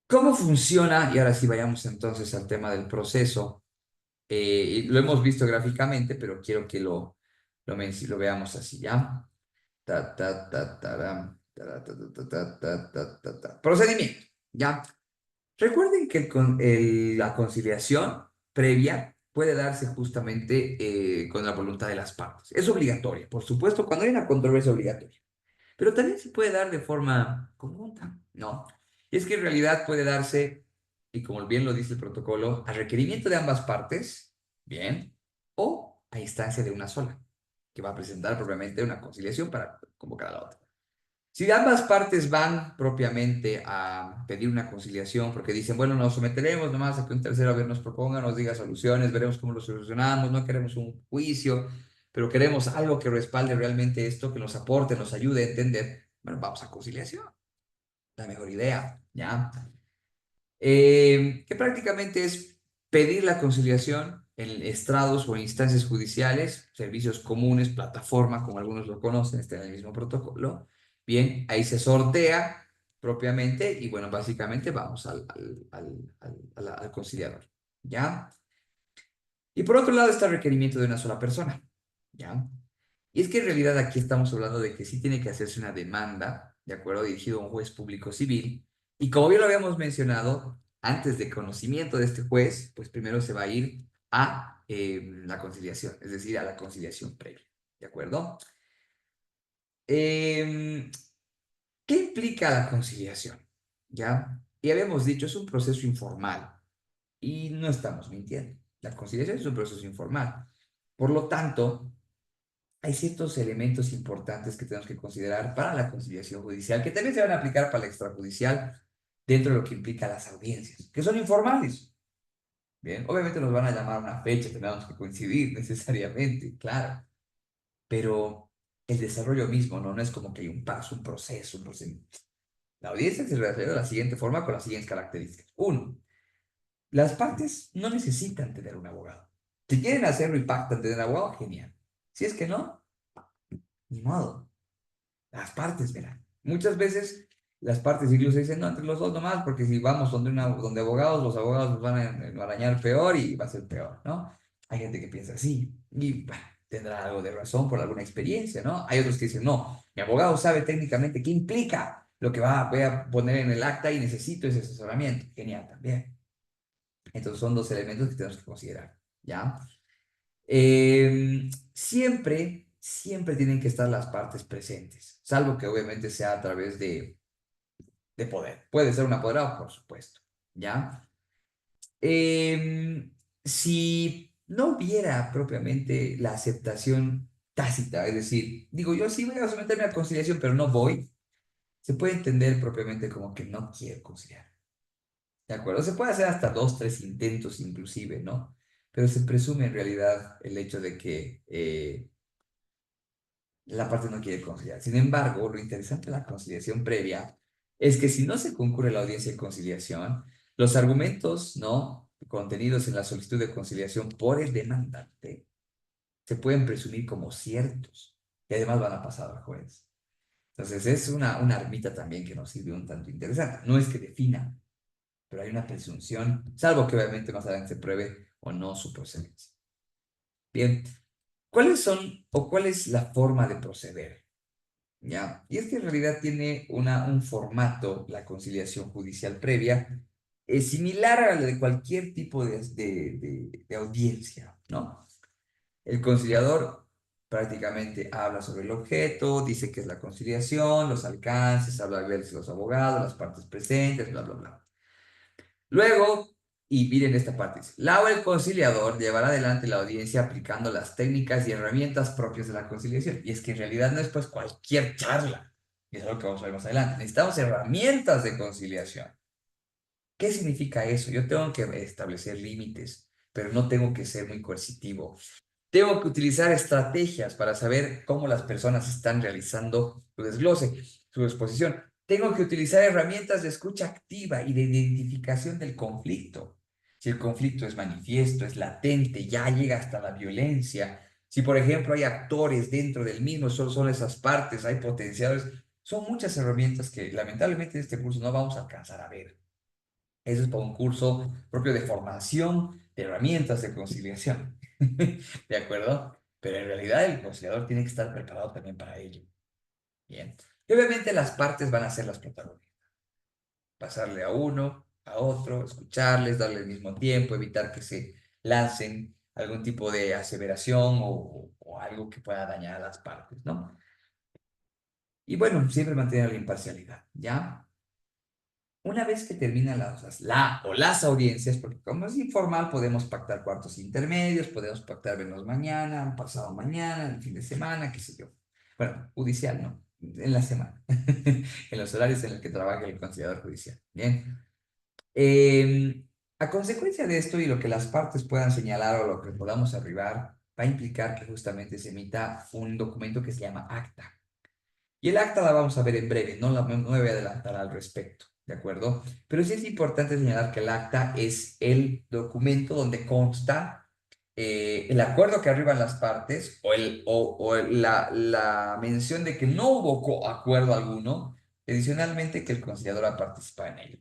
¿Cómo funciona? Y ahora sí vayamos entonces al tema del proceso. Y lo hemos visto gráficamente, pero quiero que lo veamos así, ¿ya? Procedimiento, ¿ya? Recuerden que la conciliación previa puede darse justamente con la voluntad de las partes. Es obligatoria, por supuesto, cuando hay una controversia obligatoria. Pero también se puede dar de forma conjunta, ¿no? Y es que en realidad puede darse, y como bien lo dice el protocolo, a requerimiento de ambas partes, bien, o a instancia de una sola, que va a presentar propiamente una conciliación para convocar a la otra. Si ambas partes van propiamente a pedir una conciliación porque dicen, bueno, nos someteremos nomás a que un tercero a ver nos proponga, nos diga soluciones, veremos cómo lo solucionamos, no queremos un juicio, pero queremos algo que respalde realmente esto, que nos aporte, nos ayude a entender, bueno, vamos a conciliación, la mejor idea, ¿ya? Que prácticamente es pedir la conciliación en estrados o instancias judiciales, servicios comunes, plataforma, como algunos lo conocen, está en el mismo protocolo. Bien, ahí se sortea propiamente y bueno, básicamente vamos al conciliador, ¿ya? Y por otro lado está el requerimiento de una sola persona, ¿ya? Y es que en realidad aquí estamos hablando de que sí tiene que hacerse una demanda, ¿de acuerdo? Dirigido a un juez público civil. Y como bien lo habíamos mencionado, antes de conocimiento de este juez, pues primero se va a ir a la conciliación, es decir, a la conciliación previa, ¿de acuerdo? Em, ¿Qué implica la conciliación? ¿Ya? Y habíamos dicho, es un proceso informal y no estamos mintiendo. La conciliación es un proceso informal. Por lo tanto, hay ciertos elementos importantes que tenemos que considerar para la conciliación judicial, que también se van a aplicar para la extrajudicial dentro de lo que implica las audiencias, que son informales. Bien, obviamente nos van a llamar a una fecha, tenemos que coincidir necesariamente, claro, pero el desarrollo mismo no es como que hay un paso, un proceso, un procedimiento. La audiencia se realiza de la siguiente forma con las siguientes características. Uno, las partes no necesitan tener un abogado. Si quieren hacerlo y pactan tener abogado, genial. Si es que no, ni modo. Las partes, verán. Muchas veces las partes incluso dicen, no, entre los dos nomás, porque si vamos donde abogados, los abogados nos van a enmarañar peor y va a ser peor, ¿no? Hay gente que piensa así y bueno, tendrá algo de razón por alguna experiencia, ¿no? Hay otros que dicen, no, mi abogado sabe técnicamente qué implica lo que voy a poner en el acta y necesito ese asesoramiento. Genial, también. Entonces son dos elementos que tenemos que considerar, ¿ya? Siempre tienen que estar las partes presentes, salvo que obviamente sea a través de poder. Puede ser un apoderado, por supuesto, ¿ya? Si no hubiera propiamente la aceptación tácita, es decir, digo, yo sí voy a someterme a conciliación, pero no voy, se puede entender propiamente como que no quiero conciliar. ¿De acuerdo? Se puede hacer hasta dos, tres intentos inclusive, ¿no? Pero se presume en realidad el hecho de que la parte no quiere conciliar. Sin embargo, lo interesante de la conciliación previa es que si no se concurre a la audiencia de conciliación, los argumentos, ¿no?, contenidos en la solicitud de conciliación por el demandante se pueden presumir como ciertos y además van a pasar al juez. Entonces es una armita también que nos sirve un tanto interesante. No es que defina, pero hay una presunción, salvo que obviamente más adelante se pruebe o no su procedencia. Bien, ¿cuáles son o cuál es la forma de proceder? ¿Ya? Y es que en realidad tiene un formato, la conciliación judicial previa, similar a la de cualquier tipo de audiencia, ¿no? El conciliador prácticamente habla sobre el objeto, dice que es la conciliación, los alcances, habla de los abogados, las partes presentes, bla, bla, bla. Luego, y miren esta parte, dice, la o el conciliador llevará adelante la audiencia aplicando las técnicas y herramientas propias de la conciliación. Y es que en realidad no es pues cualquier charla, y es algo que vamos a ver más adelante. Necesitamos herramientas de conciliación. ¿Qué significa eso? Yo tengo que establecer límites, pero no tengo que ser muy coercitivo. Tengo que utilizar estrategias para saber cómo las personas están realizando su desglose, su exposición. Tengo que utilizar herramientas de escucha activa y de identificación del conflicto. Si el conflicto es manifiesto, es latente, ya llega hasta la violencia. Si, por ejemplo, hay actores dentro del mismo, solo son esas partes, hay potenciadores. Son muchas herramientas que lamentablemente en este curso no vamos a alcanzar a ver. Eso es para un curso propio de formación de herramientas de conciliación. ¿De acuerdo? Pero en realidad el conciliador tiene que estar preparado también para ello. Bien. Y obviamente las partes van a ser las protagonistas. Pasarle a uno, a otro, escucharles, darle el mismo tiempo, evitar que se lancen algún tipo de aseveración o algo que pueda dañar a las partes, ¿no? Y bueno, siempre mantener la imparcialidad, ¿ya? Una vez que terminan las audiencias, porque como es informal, podemos pactar cuartos intermedios, podemos pactar vernos mañana, pasado mañana, el fin de semana, qué sé yo. Bueno, judicial, ¿no? En la semana, en los horarios en los que trabaja el conciliador judicial. Bien. Eh, a consecuencia de esto y lo que las partes puedan señalar o lo que podamos arribar, va a implicar que justamente se emita un documento que se llama acta. Y el acta la vamos a ver en breve, no me voy a adelantar al respecto, ¿de acuerdo? Pero sí es importante señalar que el acta es el documento donde consta el acuerdo que arriban las partes o la mención de que no hubo acuerdo alguno, adicionalmente que el conciliador ha participado en ello.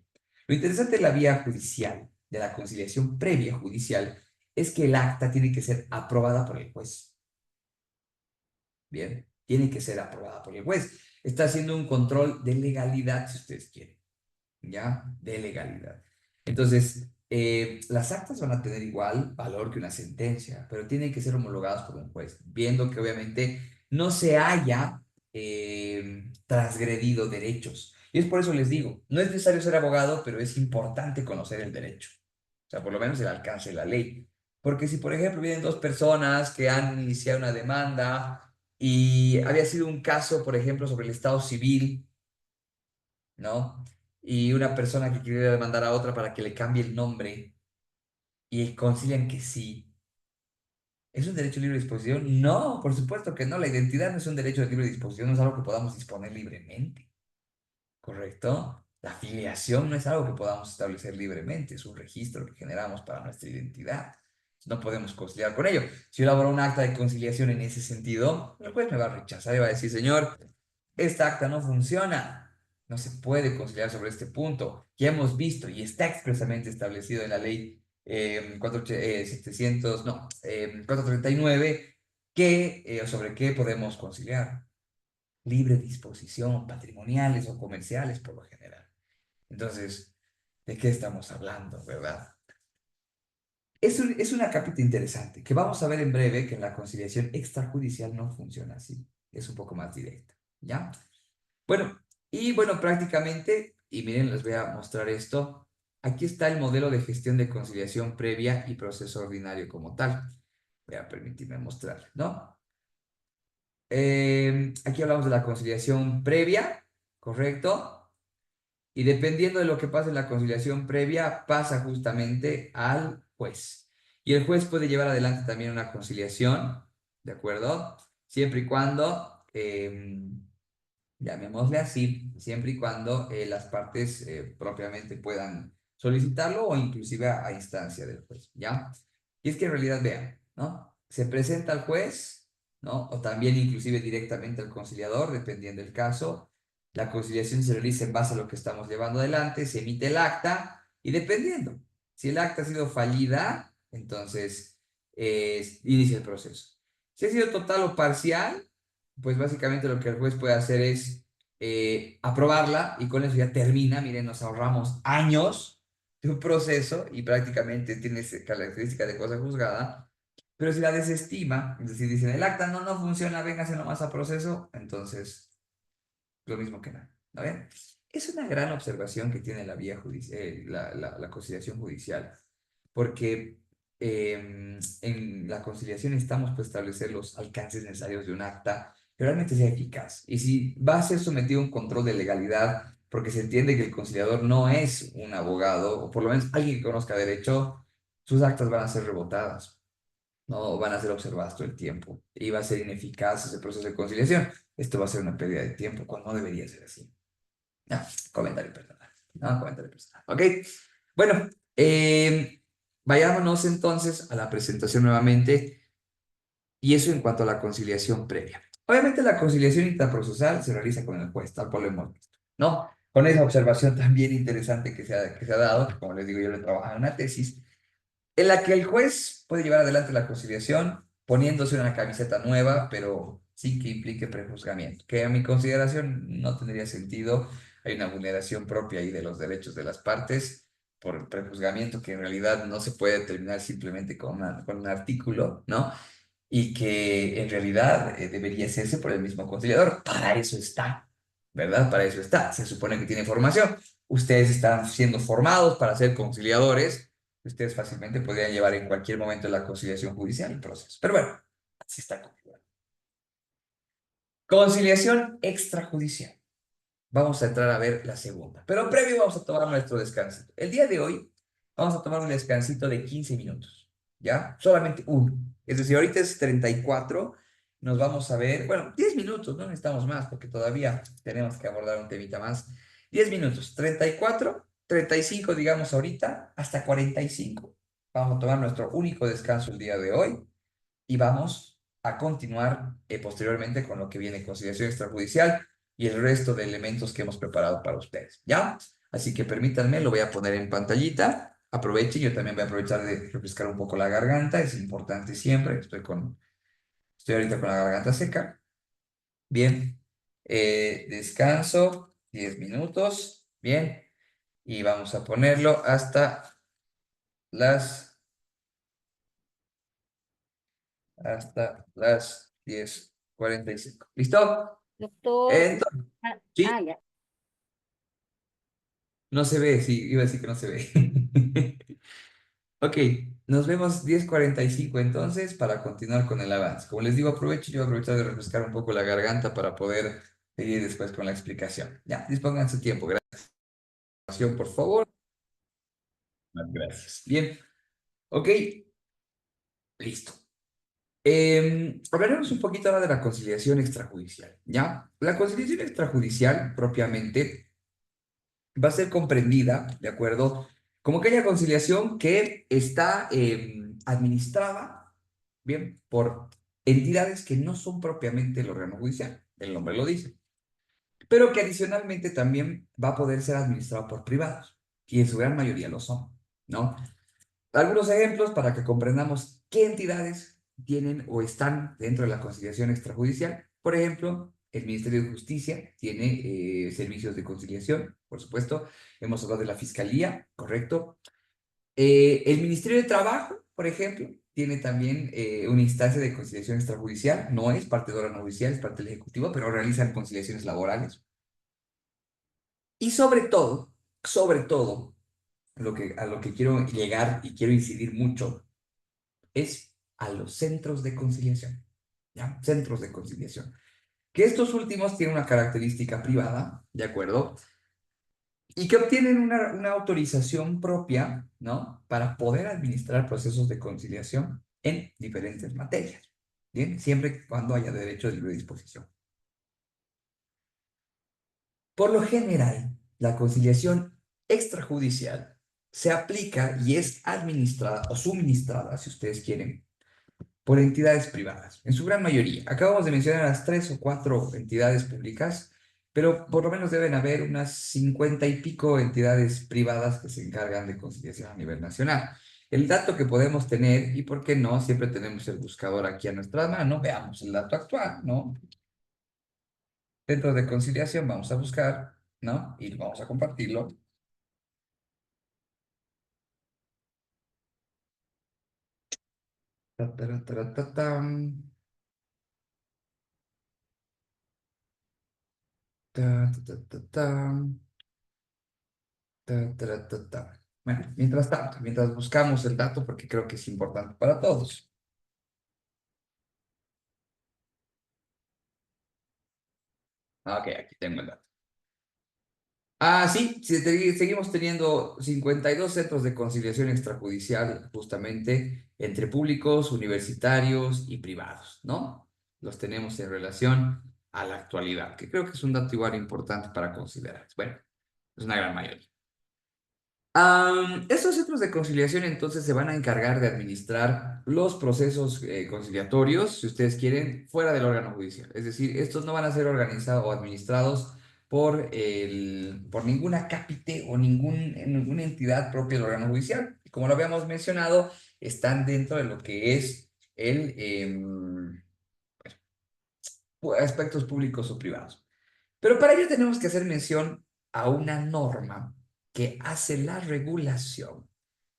Lo interesante de la vía judicial, de la conciliación previa judicial, es que el acta tiene que ser aprobada por el juez. Bien, tiene que ser aprobada por el juez. Está haciendo un control de legalidad, si ustedes quieren, ¿ya? De legalidad. Entonces, las actas van a tener igual valor que una sentencia, pero tienen que ser homologadas por un juez, viendo que obviamente no se haya transgredido derechos. Y es por eso les digo, no es necesario ser abogado, pero es importante conocer el derecho. O sea, por lo menos el alcance de la ley. Porque si, por ejemplo, vienen dos personas que han iniciado una demanda y había sido un caso, por ejemplo, sobre el estado civil, ¿no? Y una persona que quiere demandar a otra para que le cambie el nombre y concilian que sí. ¿Es un derecho de libre disposición? No, por supuesto que no. La identidad no es un derecho de libre disposición, no es algo que podamos disponer libremente, ¿correcto? La filiación no es algo que podamos establecer libremente, es un registro que generamos para nuestra identidad. No podemos conciliar con ello. Si yo elaboro un acta de conciliación en ese sentido, el juez me va a rechazar y va a decir, señor, esta acta no funciona. No se puede conciliar sobre este punto. Ya hemos visto y está expresamente establecido en la ley 700, no, 439, sobre qué podemos conciliar. Libre disposición, patrimoniales o comerciales por lo general. Entonces, ¿de qué estamos hablando, verdad? Es una capita interesante que vamos a ver en breve que en la conciliación extrajudicial no funciona así. Es un poco más directa, ¿ya? Bueno, y bueno, prácticamente, y miren, les voy a mostrar esto. Aquí está el modelo de gestión de conciliación previa y proceso ordinario como tal. Voy a permitirme mostrar, ¿no? Aquí hablamos de la conciliación previa, ¿correcto? Y dependiendo de lo que pase en la conciliación previa, pasa justamente al juez. Y el juez puede llevar adelante también una conciliación, ¿de acuerdo? Siempre y cuando llamémosle así, siempre y cuando las partes propiamente puedan solicitarlo o inclusive a instancia del juez, ¿ya? Y es que en realidad, vean, ¿no? Se presenta al juez, ¿no? O también inclusive directamente al conciliador, dependiendo del caso. La conciliación se realiza en base a lo que estamos llevando adelante, se emite el acta y dependiendo, si el acta ha sido fallida, entonces inicia el proceso. Si ha sido total o parcial, pues básicamente lo que el juez puede hacer es aprobarla y con eso ya termina. Miren, nos ahorramos años de un proceso y prácticamente tiene característica de cosa juzgada. Pero si la desestima, es decir, dicen el acta no funciona, véngase nomás a proceso, entonces lo mismo que nada. ¿No ven? Es una gran observación que tiene la vía judicial, la conciliación judicial, porque en la conciliación estamos para establecer los alcances necesarios de un acta que realmente sea eficaz. Y si va a ser sometido a un control de legalidad, porque se entiende que el conciliador no es un abogado, o por lo menos alguien que conozca derecho, sus actas van a ser rebotadas, no van a ser observadas todo el tiempo, y va a ser ineficaz ese proceso de conciliación. Esto va a ser una pérdida de tiempo, cuando no debería ser así. No, comentario personal. No, comentario personal. ¿Ok? Bueno, vayámonos entonces a la presentación nuevamente, y eso en cuanto a la conciliación previa. Obviamente la conciliación interprocesal se realiza con el juez, tal cual lo hemos visto, ¿no? Con esa observación también interesante que se ha dado, que como les digo, yo le he trabajado en una tesis, en la que el juez puede llevar adelante la conciliación poniéndose una camiseta nueva, pero sin que implique prejuzgamiento, que a mi consideración no tendría sentido. Hay una vulneración propia ahí de los derechos de las partes por el prejuzgamiento que en realidad no se puede determinar simplemente con un artículo, ¿no? Y que en realidad debería hacerse por el mismo conciliador. Para eso está, ¿verdad? Para eso está. Se supone que tiene formación. Ustedes están siendo formados para ser conciliadores. Ustedes fácilmente podrían llevar en cualquier momento la conciliación judicial el proceso. Pero bueno, así está configurado. Conciliación extrajudicial. Vamos a entrar a ver la segunda. Pero previo vamos a tomar nuestro descanso. El día de hoy vamos a tomar un descansito de 15 minutos. ¿Ya? Solamente uno. Es decir, ahorita es 34. Nos vamos a ver, bueno, 10 minutos, no necesitamos más porque todavía tenemos que abordar un temita más. 10 minutos, 34, 35 digamos ahorita, hasta 45. Vamos a tomar nuestro único descanso el día de hoy y vamos a continuar posteriormente con lo que viene conciliación extrajudicial y el resto de elementos que hemos preparado para ustedes, ¿ya? Así que permítanme, lo voy a poner en pantallita. Aprovechen, yo también voy a aprovechar de refrescar un poco la garganta, es importante siempre, estoy ahorita con la garganta seca. Bien, descanso, 10 minutos, bien, y vamos a ponerlo las, hasta las 10:45. ¿Listo? Doctor, Entonces, sí, ya. no se ve, sí, iba a decir que no se ve. Ok, nos vemos 10:45 entonces para continuar con el avance. Como les digo, aprovecho, yo voy a aprovechar de refrescar un poco la garganta para poder seguir después con la explicación. Ya, dispongan su tiempo. Gracias, por favor. Gracias. Bien, ok, listo. Hablaremos un poquito ahora de la conciliación extrajudicial, ¿ya? La conciliación extrajudicial propiamente va a ser comprendida, ¿de acuerdo? Como aquella conciliación que está administrada, bien, por entidades que no son propiamente el órgano judicial, el nombre lo dice, pero que adicionalmente también va a poder ser administrado por privados, y en su gran mayoría lo son, ¿no? Algunos ejemplos para que comprendamos qué entidades tienen o están dentro de la conciliación extrajudicial. Por ejemplo, el Ministerio de Justicia tiene servicios de conciliación, por supuesto. Hemos hablado de la Fiscalía, correcto. El Ministerio de Trabajo, por ejemplo, tiene también una instancia de conciliación extrajudicial. No es parte del órgano judicial, es parte del Ejecutivo, pero realizan conciliaciones laborales. Y sobre todo, a lo que quiero llegar y quiero incidir mucho es a los centros de conciliación, ¿ya? Centros de conciliación. Que estos últimos tienen una característica privada, ¿de acuerdo? Y que obtienen una autorización propia, ¿no? Para poder administrar procesos de conciliación en diferentes materias, ¿bien? Siempre y cuando haya derecho de libre disposición. Por lo general, la conciliación extrajudicial se aplica y es administrada o suministrada, si ustedes quieren, por entidades privadas, en su gran mayoría. Acabamos de mencionar las 3 o 4 entidades públicas, pero por lo menos deben haber unas 50 y pico entidades privadas que se encargan de conciliación a nivel nacional. El dato que podemos tener, y por qué no, siempre tenemos el buscador aquí a nuestra mano, veamos el dato actual, ¿no? Dentro de conciliación vamos a buscar, ¿no? Y vamos a compartirlo. Ta, ta, ta, ta, ta, tam. Ta, ta, ta, ta, tam. Ta, ta, ta, ta. Bueno, mientras tanto, mientras buscamos el dato, porque creo que es importante para todos. Ok, aquí tengo el dato. Sí, seguimos teniendo 52 centros de conciliación extrajudicial, justamente entre públicos, universitarios y privados, ¿no? Los tenemos en relación a la actualidad, que creo que es un dato igual importante para considerar. Bueno, es una gran mayoría. Estos centros de conciliación entonces se van a encargar de administrar los procesos conciliatorios, si ustedes quieren, fuera del órgano judicial. Es decir, estos no van a ser organizados o administrados por ninguna cápite o ninguna entidad propia del órgano judicial. Como lo habíamos mencionado, están dentro de lo que es aspectos públicos o privados. Pero para ello tenemos que hacer mención a una norma que hace la regulación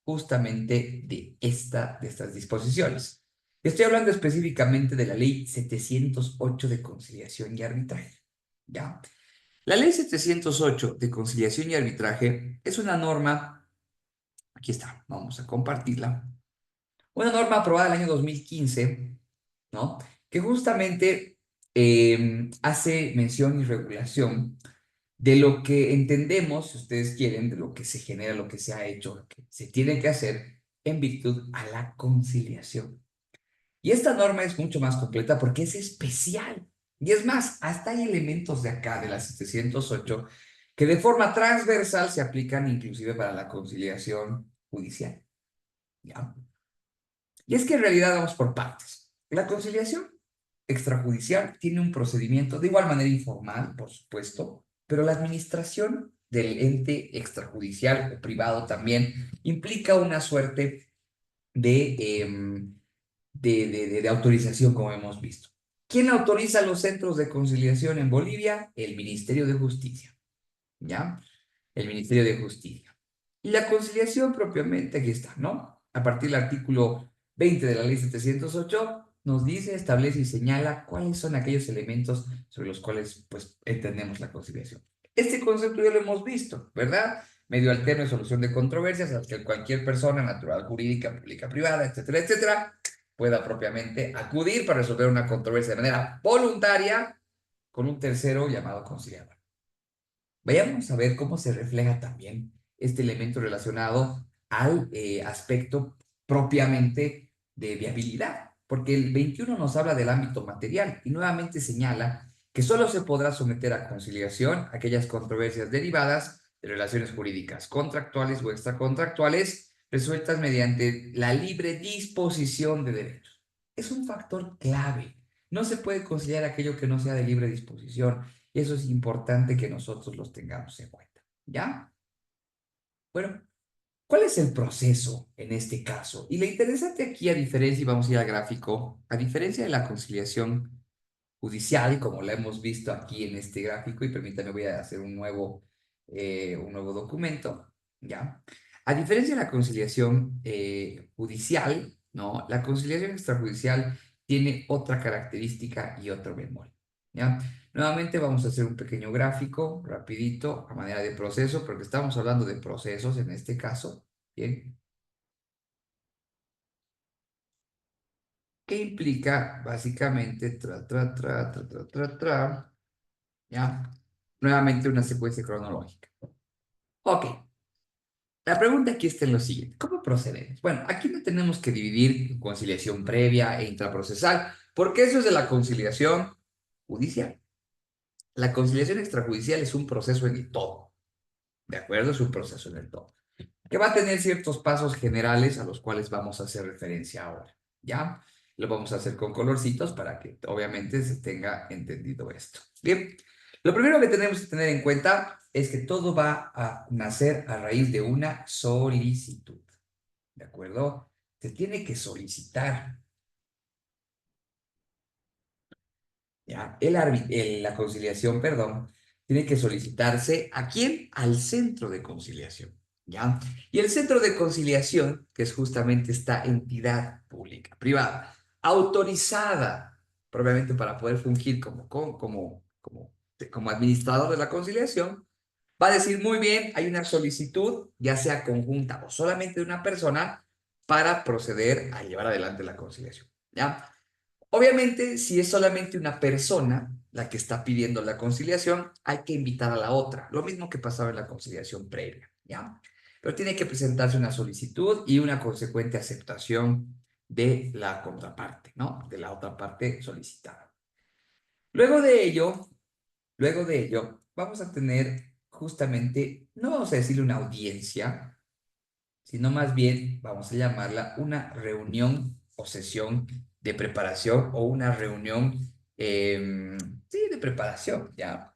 justamente de estas disposiciones. Estoy hablando específicamente de la Ley 708 de Conciliación y Arbitraje. ¿Ya? La Ley 708 de Conciliación y Arbitraje es una norma, aquí está, vamos a compartirla, una norma aprobada en el año 2015, ¿no? Que justamente hace mención y regulación de lo que entendemos, si ustedes quieren, de lo que se genera, lo que se ha hecho, lo que se tiene que hacer en virtud a la conciliación. Y esta norma es mucho más completa porque es especial. Y es más, hasta hay elementos de acá, de la 708, que de forma transversal se aplican inclusive para la conciliación judicial. ¿Ya? Y es que en realidad vamos por partes. La conciliación extrajudicial tiene un procedimiento de igual manera informal, por supuesto, pero la administración del ente extrajudicial o privado también implica una suerte de, de autorización, como hemos visto. ¿Quién autoriza los centros de conciliación en Bolivia? El Ministerio de Justicia, ¿ya? El Ministerio de Justicia. Y la conciliación propiamente, aquí está, ¿no? A partir del artículo 20 de la Ley 708, nos dice, establece y señala cuáles son aquellos elementos sobre los cuales, pues, entendemos la conciliación. Este concepto ya lo hemos visto, ¿verdad? Medio alterno de solución de controversias al que cualquier persona natural, jurídica, pública, privada, etcétera, etcétera, pueda propiamente acudir para resolver una controversia de manera voluntaria con un tercero llamado conciliador. Vayamos a ver cómo se refleja también este elemento relacionado al aspecto propiamente de viabilidad, porque el 21 nos habla del ámbito material y nuevamente señala que solo se podrá someter a conciliación aquellas controversias derivadas de relaciones jurídicas contractuales o extracontractuales resueltas mediante la libre disposición de derechos. Es un factor clave. No se puede conciliar aquello que no sea de libre disposición. Y eso es importante que nosotros los tengamos en cuenta. ¿Ya? Bueno, ¿cuál es el proceso en este caso? Y lo interesante aquí, a diferencia, y vamos a ir al gráfico, a diferencia de la conciliación judicial, como la hemos visto aquí en este gráfico, y permítanme, voy a hacer un nuevo documento, ¿ya? A diferencia de la conciliación judicial, ¿no? La conciliación extrajudicial tiene otra característica y otro bemoll, ¿ya? Nuevamente vamos a hacer un pequeño gráfico, rapidito, a manera de proceso, porque estamos hablando de procesos en este caso, ¿bien? Que implica básicamente, ¿ya? Nuevamente una secuencia cronológica. Ok, la pregunta aquí está en lo siguiente. ¿Cómo procedemos? Bueno, aquí no tenemos que dividir en conciliación previa e intraprocesal, porque eso es de la conciliación judicial. La conciliación extrajudicial es un proceso en el todo, ¿de acuerdo? Es un proceso en el todo, que va a tener ciertos pasos generales a los cuales vamos a hacer referencia ahora, ¿ya? Lo vamos a hacer con colorcitos para que obviamente se tenga entendido esto. Bien, lo primero que tenemos que tener en cuenta es que todo va a nacer a raíz de una solicitud, ¿de acuerdo? Se tiene que solicitar, ¿ya? La conciliación, perdón, tiene que solicitarse ¿a quién? Al centro de conciliación, ¿ya? Y el centro de conciliación, que es justamente esta entidad pública, privada, autorizada, probablemente para poder fungir como administrador de la conciliación, va a decir, muy bien, hay una solicitud, ya sea conjunta o solamente de una persona, para proceder a llevar adelante la conciliación, ¿ya? Obviamente, si es solamente una persona la que está pidiendo la conciliación, hay que invitar a la otra. Lo mismo que pasaba en la conciliación previa, ¿ya? Pero tiene que presentarse una solicitud y una consecuente aceptación de la contraparte, ¿no? De la otra parte solicitada. Luego de ello, vamos a tener justamente, no vamos a decirle una audiencia, sino más bien vamos a llamarla una reunión o sesión de preparación o una reunión, sí, de preparación, ¿ya?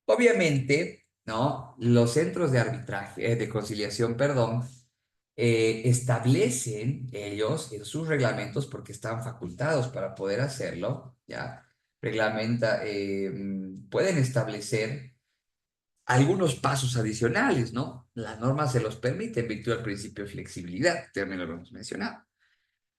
Obviamente, ¿no? Los centros de arbitraje, de conciliación, perdón, establecen ellos en sus reglamentos, porque están facultados para poder hacerlo, ¿ya? Pueden establecer algunos pasos adicionales, ¿no? La norma se los permite en virtud del principio de flexibilidad, también lo hemos mencionado.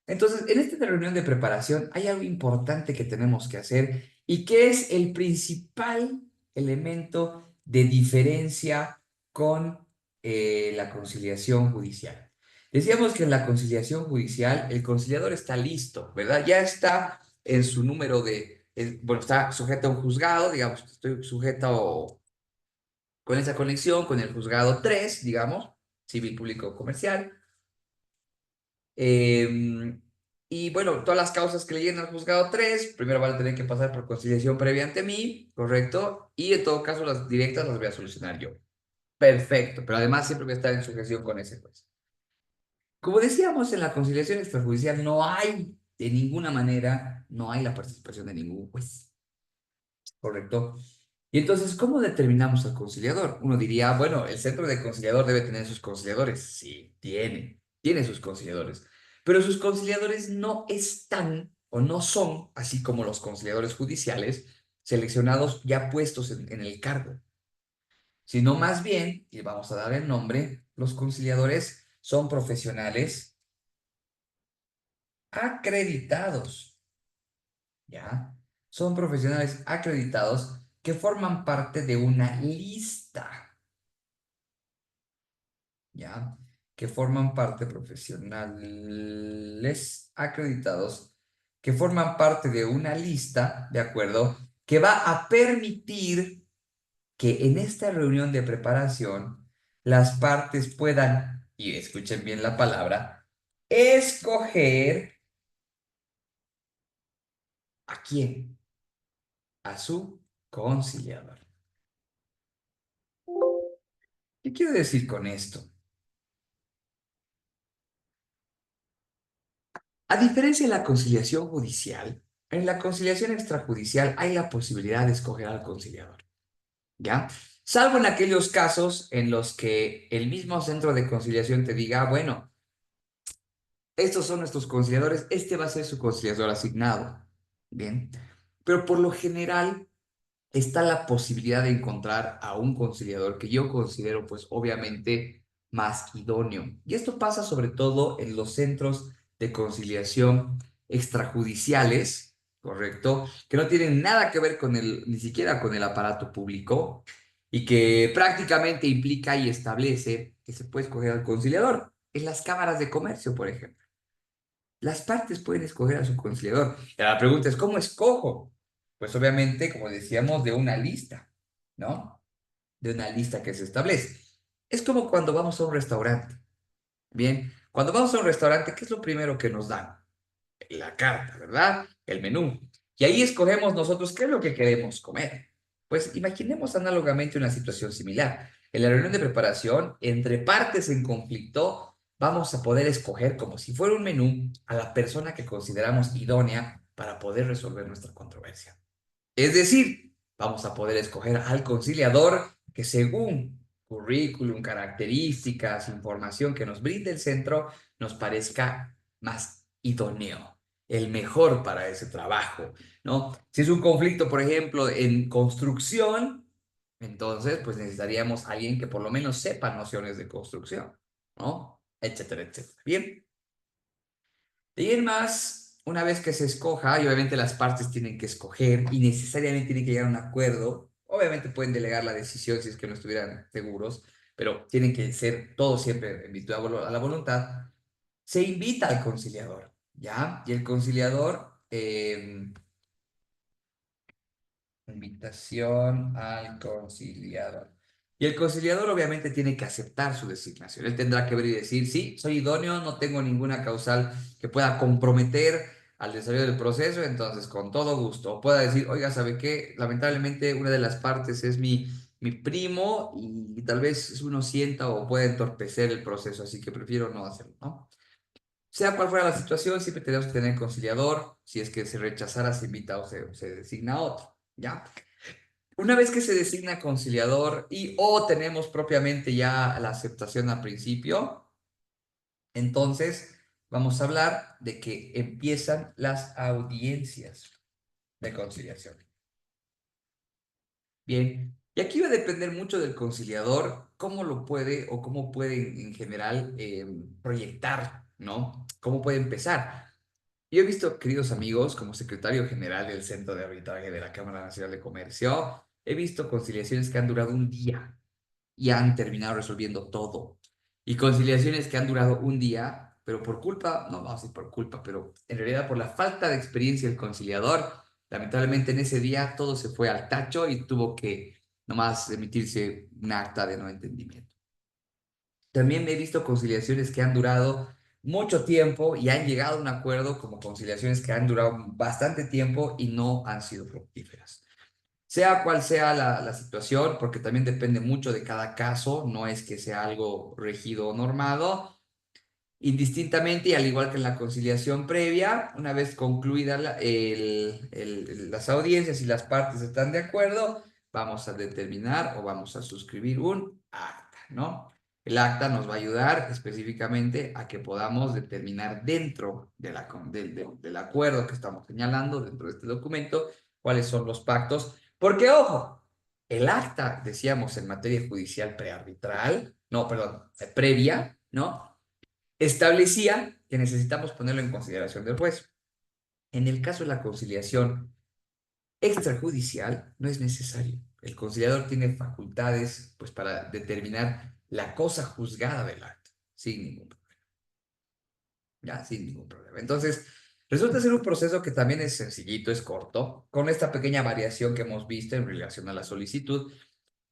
Entonces, en esta reunión de preparación hay algo importante que tenemos que hacer y que es el principal elemento de diferencia con la conciliación judicial. Decíamos que en la conciliación judicial el conciliador está listo, ¿verdad? Ya está en su número bueno, está sujeto a un juzgado, digamos, estoy sujeto con esa conexión con el juzgado 3, digamos, civil, público, comercial. Y bueno, todas las causas que le lleguen al juzgado 3 primero van a tener que pasar por conciliación previa ante mí, ¿correcto? Y en todo caso, las directas las voy a solucionar yo. Perfecto, pero además siempre voy a estar en sujeción con ese juez. Como decíamos, en la conciliación extrajudicial no hay, de ninguna manera, no hay la participación de ningún juez, ¿correcto? Y entonces, ¿cómo determinamos al conciliador? Uno diría, bueno, el centro de conciliador debe tener sus conciliadores. Sí, tiene sus conciliadores. Pero sus conciliadores no están o no son, así como los conciliadores judiciales, seleccionados ya puestos en el cargo, sino más bien, y vamos a dar el nombre, los conciliadores son profesionales acreditados, ¿ya? Son profesionales acreditados que forman parte de una lista, ¿ya? Que forman parte profesionales acreditados, que forman parte de una lista, ¿de acuerdo? Que va a permitir que en esta reunión de preparación las partes puedan, y escuchen bien la palabra, escoger a quién, a su conciliador. ¿Qué quiero decir con esto? A diferencia de la conciliación judicial, en la conciliación extrajudicial hay la posibilidad de escoger al conciliador, ¿ya? Salvo en aquellos casos en los que el mismo centro de conciliación te diga, bueno, estos son nuestros conciliadores, este va a ser su conciliador asignado, ¿bien? Pero por lo general está la posibilidad de encontrar a un conciliador que yo considero, pues obviamente, más idóneo. Y esto pasa sobre todo en los centros de conciliación extrajudiciales, ¿correcto? Que no tienen nada que ver con ni siquiera con el aparato público y que prácticamente implica y establece que se puede escoger al conciliador. En las cámaras de comercio, por ejemplo. Las partes pueden escoger a su conciliador. Y la pregunta es, ¿cómo escojo? Pues obviamente, como decíamos, de una lista, ¿no? De una lista que se establece. Es como cuando vamos a un restaurante. Bien, cuando vamos a un restaurante, ¿qué es lo primero que nos dan? La carta, ¿verdad? El menú. Y ahí escogemos nosotros qué es lo que queremos comer. Pues imaginemos análogamente una situación similar. En la reunión de preparación, entre partes en conflicto, vamos a poder escoger como si fuera un menú a la persona que consideramos idónea para poder resolver nuestra controversia. Es decir, vamos a poder escoger al conciliador que según currículum, características, información que nos brinde el centro, nos parezca más idóneo, el mejor para ese trabajo, ¿no? Si es un conflicto, por ejemplo, en construcción, entonces pues necesitaríamos a alguien que por lo menos sepa nociones de construcción, ¿no? Etcétera, etcétera. Bien. De ahí en más, una vez que se escoja, y obviamente las partes tienen que escoger y necesariamente tienen que llegar a un acuerdo, obviamente pueden delegar la decisión si es que no estuvieran seguros, pero tienen que ser todos siempre en virtud a la voluntad, se invita al conciliador, ¿ya? Y el conciliador, invitación al conciliador. Y el conciliador obviamente tiene que aceptar su designación. Él tendrá que ver y decir, sí, soy idóneo, no tengo ninguna causal que pueda comprometer al desarrollo del proceso, entonces con todo gusto. O pueda decir, oiga, ¿sabe qué? Lamentablemente una de las partes es mi primo y tal vez uno sienta o puede entorpecer el proceso, así que prefiero no hacerlo, ¿no? Sea cual fuera la situación, siempre tenemos que tener conciliador. Si es que se rechazara, se invita o se designa otro, ¿ya? Una vez que se designa conciliador y o tenemos propiamente ya la aceptación al principio, Entonces, vamos a hablar de que empiezan las audiencias de conciliación. Bien, y aquí va a depender mucho del conciliador, cómo lo puede o cómo puede en general proyectar, ¿no? Cómo puede empezar. Yo he visto, queridos amigos, como secretario general del Centro de Arbitraje de la Cámara Nacional de Comercio, he visto conciliaciones que han durado un día y han terminado resolviendo todo. Y conciliaciones que han durado un día, pero por culpa, no vamos a decir por culpa, pero en realidad por la falta de experiencia del conciliador, lamentablemente en ese día todo se fue al tacho y tuvo que nomás emitirse un acta de no entendimiento. También he visto conciliaciones que han durado mucho tiempo y han llegado a un acuerdo, como conciliaciones que han durado bastante tiempo y no han sido fructíferas. Sea cual sea la situación, porque también depende mucho de cada caso, no es que sea algo regido o normado. Indistintamente, y al igual que en la conciliación previa, una vez concluidas las audiencias y las partes están de acuerdo, vamos a determinar o vamos a suscribir un acta, ¿no? El acta nos va a ayudar específicamente a que podamos determinar dentro del acuerdo que estamos señalando, dentro de este documento, cuáles son los pactos. Porque, ojo, el acta, decíamos en materia judicial prearbitral, no, perdón, previa, ¿no? Establecía que necesitamos ponerlo en consideración del juez. En el caso de la conciliación extrajudicial, no es necesario. El conciliador tiene facultades pues, para determinar la cosa juzgada del acto, sin ningún problema. Ya, sin ningún problema. Entonces, resulta ser un proceso que también es sencillito, es corto, con esta pequeña variación que hemos visto en relación a la solicitud.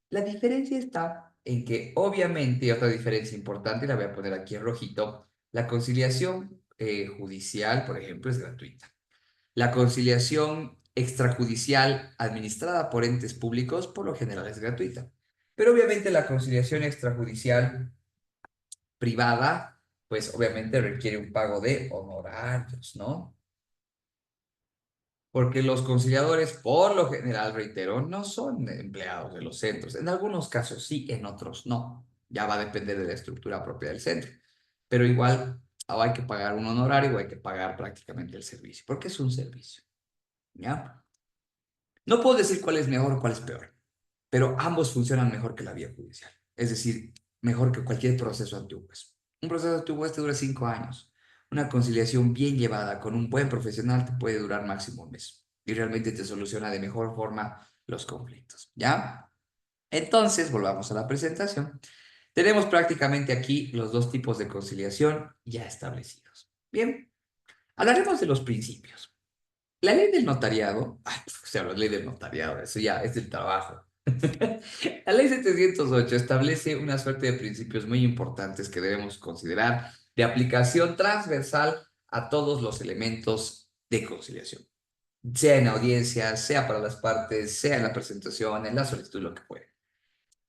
La diferencia está en que, obviamente, y otra diferencia importante, la voy a poner aquí en rojito, la conciliación judicial, por ejemplo, es gratuita. La conciliación extrajudicial administrada por entes públicos, por lo general, es gratuita. Pero obviamente la conciliación extrajudicial privada, pues obviamente requiere un pago de honorarios, ¿no? Porque los conciliadores, por lo general, reitero, no son empleados de los centros. En algunos casos sí, en otros no. Ya va a depender de la estructura propia del centro. Pero igual o hay que pagar un honorario o hay que pagar prácticamente el servicio, porque es un servicio. ¿Ya? No puedo decir cuál es mejor o cuál es peor, pero ambos funcionan mejor que la vía judicial. Es decir, mejor que cualquier proceso ante un juez. Un proceso ante un juez te dura 5 años. Una conciliación bien llevada con un buen profesional te puede durar máximo un mes y realmente te soluciona de mejor forma los conflictos. ¿Ya? Entonces, volvamos a la presentación. Tenemos prácticamente aquí los dos tipos de conciliación ya establecidos. Bien, hablaremos de los principios. La ley del notariado, o sea, la ley del notariado, eso ya es el trabajo. La ley 708 establece una suerte de principios muy importantes que debemos considerar de aplicación transversal a todos los elementos de conciliación, sea en audiencias, sea para las partes, sea en la presentación, en la solicitud, lo que fuera.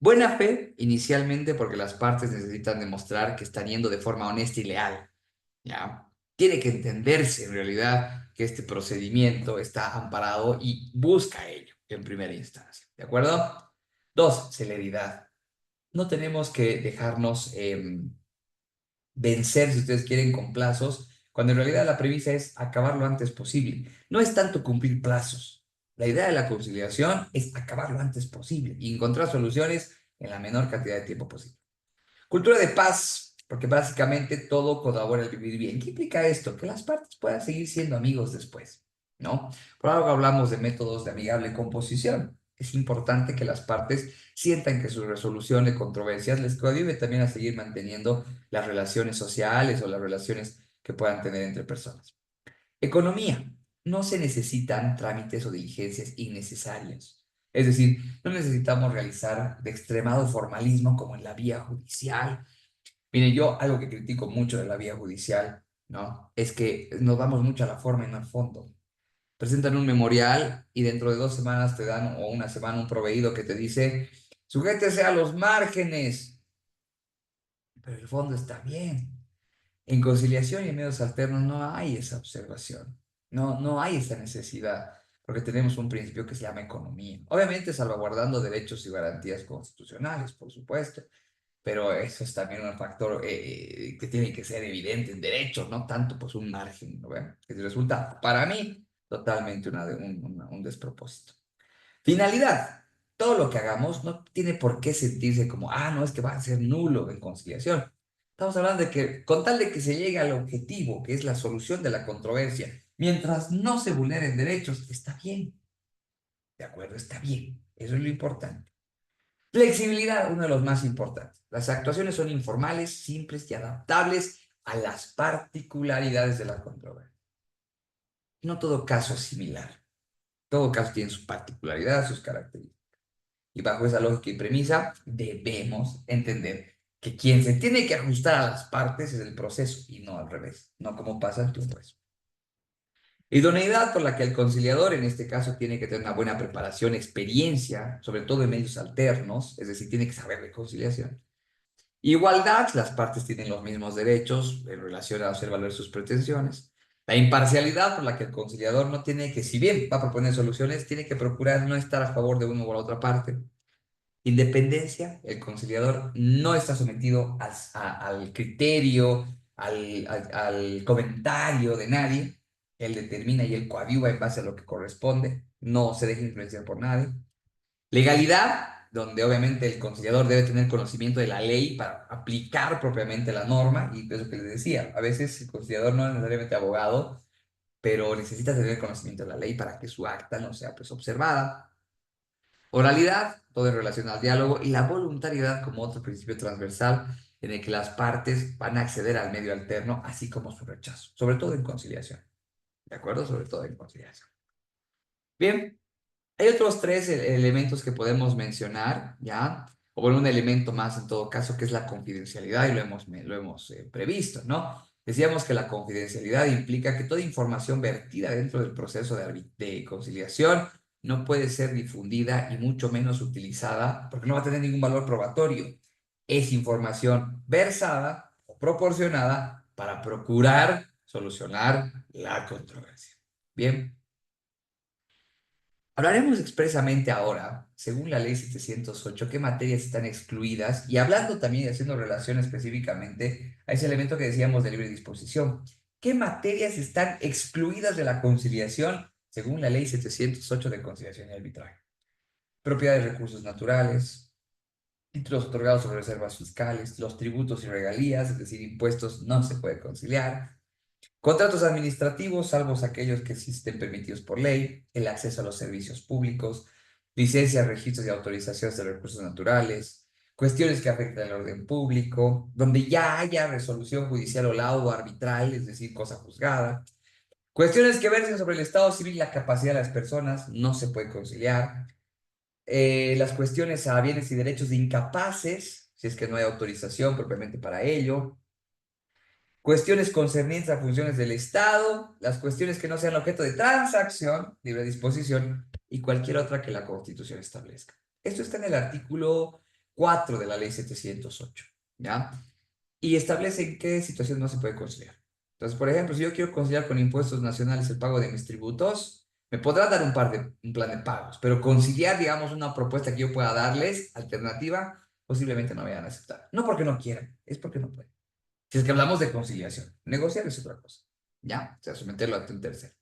Buena fe, inicialmente, porque las partes necesitan demostrar que están yendo de forma honesta y leal. ¿Ya? Tiene que entenderse en realidad que este procedimiento está amparado y busca ello en primera instancia. ¿De acuerdo? 2, celeridad. No tenemos que dejarnos vencer, si ustedes quieren, con plazos, cuando en realidad la premisa es acabar lo antes posible. No es tanto cumplir plazos. La idea de la conciliación es acabar lo antes posible y encontrar soluciones en la menor cantidad de tiempo posible. Cultura de paz, porque básicamente todo colabora al vivir bien. ¿Qué implica esto? Que las partes puedan seguir siendo amigos después, ¿no? Por algo hablamos de métodos de amigable composición. Es importante que las partes sientan que su resolución de controversias les coadyuve también a seguir manteniendo las relaciones sociales o las relaciones que puedan tener entre personas. Economía. No se necesitan trámites o diligencias innecesarias. Es decir, no necesitamos realizar de extremado formalismo como en la vía judicial. Miren, yo algo que critico mucho de la vía judicial, ¿no? Es que nos vamos mucho a la forma y no al fondo. Presentan un memorial y dentro de 2 semanas te dan, o una semana, un proveído que te dice, sujétese a los márgenes, pero el fondo está bien. En conciliación y en medios alternos no hay esa observación, no hay esa necesidad, porque tenemos un principio que se llama economía. Obviamente salvaguardando derechos y garantías constitucionales, por supuesto, pero eso es también un factor que tiene que ser evidente en derechos, no tanto pues un margen, ¿no ve? Que resulta para mí totalmente un despropósito. Finalidad. Todo lo que hagamos no tiene por qué sentirse como, no, es que va a ser nulo en conciliación. Estamos hablando de que, con tal de que se llegue al objetivo, que es la solución de la controversia, mientras no se vulneren derechos, está bien. ¿De acuerdo? Está bien. Eso es lo importante. Flexibilidad, uno de los más importantes. Las actuaciones son informales, simples y adaptables a las particularidades de la controversia. No todo caso es similar. Todo caso tiene su particularidad, sus características. Y bajo esa lógica y premisa, debemos entender que quien se tiene que ajustar a las partes es el proceso y no al revés, no como pasa en tu proceso. Idoneidad por la que el conciliador en este caso tiene que tener una buena preparación, experiencia, sobre todo en medios alternos, es decir, tiene que saber de conciliación. Igualdad, las partes tienen los mismos derechos en relación a hacer valer sus pretensiones. La imparcialidad por la que el conciliador no tiene que, si bien va a proponer soluciones, tiene que procurar no estar a favor de una u otra parte. Independencia, el conciliador no está sometido al criterio, al comentario de nadie. Él determina y él coadyuva en base a lo que corresponde. No se deja influenciar por nadie. Legalidad, donde obviamente el conciliador debe tener conocimiento de la ley para aplicar propiamente la norma. Y eso que les decía, a veces el conciliador no es necesariamente abogado, pero necesita tener conocimiento de la ley para que su acta no sea pues observada. Oralidad, todo en relación al diálogo, y la voluntariedad como otro principio transversal en el que las partes van a acceder al medio alterno, así como su rechazo, sobre todo en conciliación. ¿De acuerdo? Sobre todo en conciliación. Bien, hay otros tres elementos que podemos mencionar, ¿ya? O bueno, un elemento más en todo caso, que es la confidencialidad, y lo hemos previsto, ¿no? Decíamos que la confidencialidad implica que toda información vertida dentro del proceso de conciliación no puede ser difundida y mucho menos utilizada porque no va a tener ningún valor probatorio. Es información versada o proporcionada para procurar solucionar la controversia. Bien. Hablaremos expresamente ahora, según la Ley 708, qué materias están excluidas y hablando también y haciendo relación específicamente a ese elemento que decíamos de libre disposición. ¿Qué materias están excluidas de la conciliación según la Ley 708 de conciliación y arbitraje? Propiedad de recursos naturales, títulos otorgados sobre reservas fiscales, los tributos y regalías, es decir, impuestos, no se puede conciliar. Contratos administrativos, salvo aquellos que sí estén permitidos por ley, el acceso a los servicios públicos, licencias, registros y autorizaciones de recursos naturales, cuestiones que afectan al orden público, donde ya haya resolución judicial o laudo arbitral, es decir, cosa juzgada, cuestiones que versen sobre el estado civil y la capacidad de las personas, no se puede conciliar, las cuestiones a bienes y derechos de incapaces, si es que no hay autorización propiamente para ello, cuestiones concernientes a funciones del Estado, las cuestiones que no sean objeto de transacción, libre disposición, y cualquier otra que la Constitución establezca. Esto está en el artículo 4 de la Ley 708, ¿ya? Y establece en qué situación no se puede conciliar. Entonces, por ejemplo, si yo quiero conciliar con impuestos nacionales el pago de mis tributos, me podrá dar un plan de pagos, pero conciliar, digamos, una propuesta que yo pueda darles, alternativa, posiblemente no vayan a aceptar. No porque no quieran, es porque no pueden. Si es que hablamos de conciliación, negociar es otra cosa, ¿ya? O sea, someterlo ante un tercero.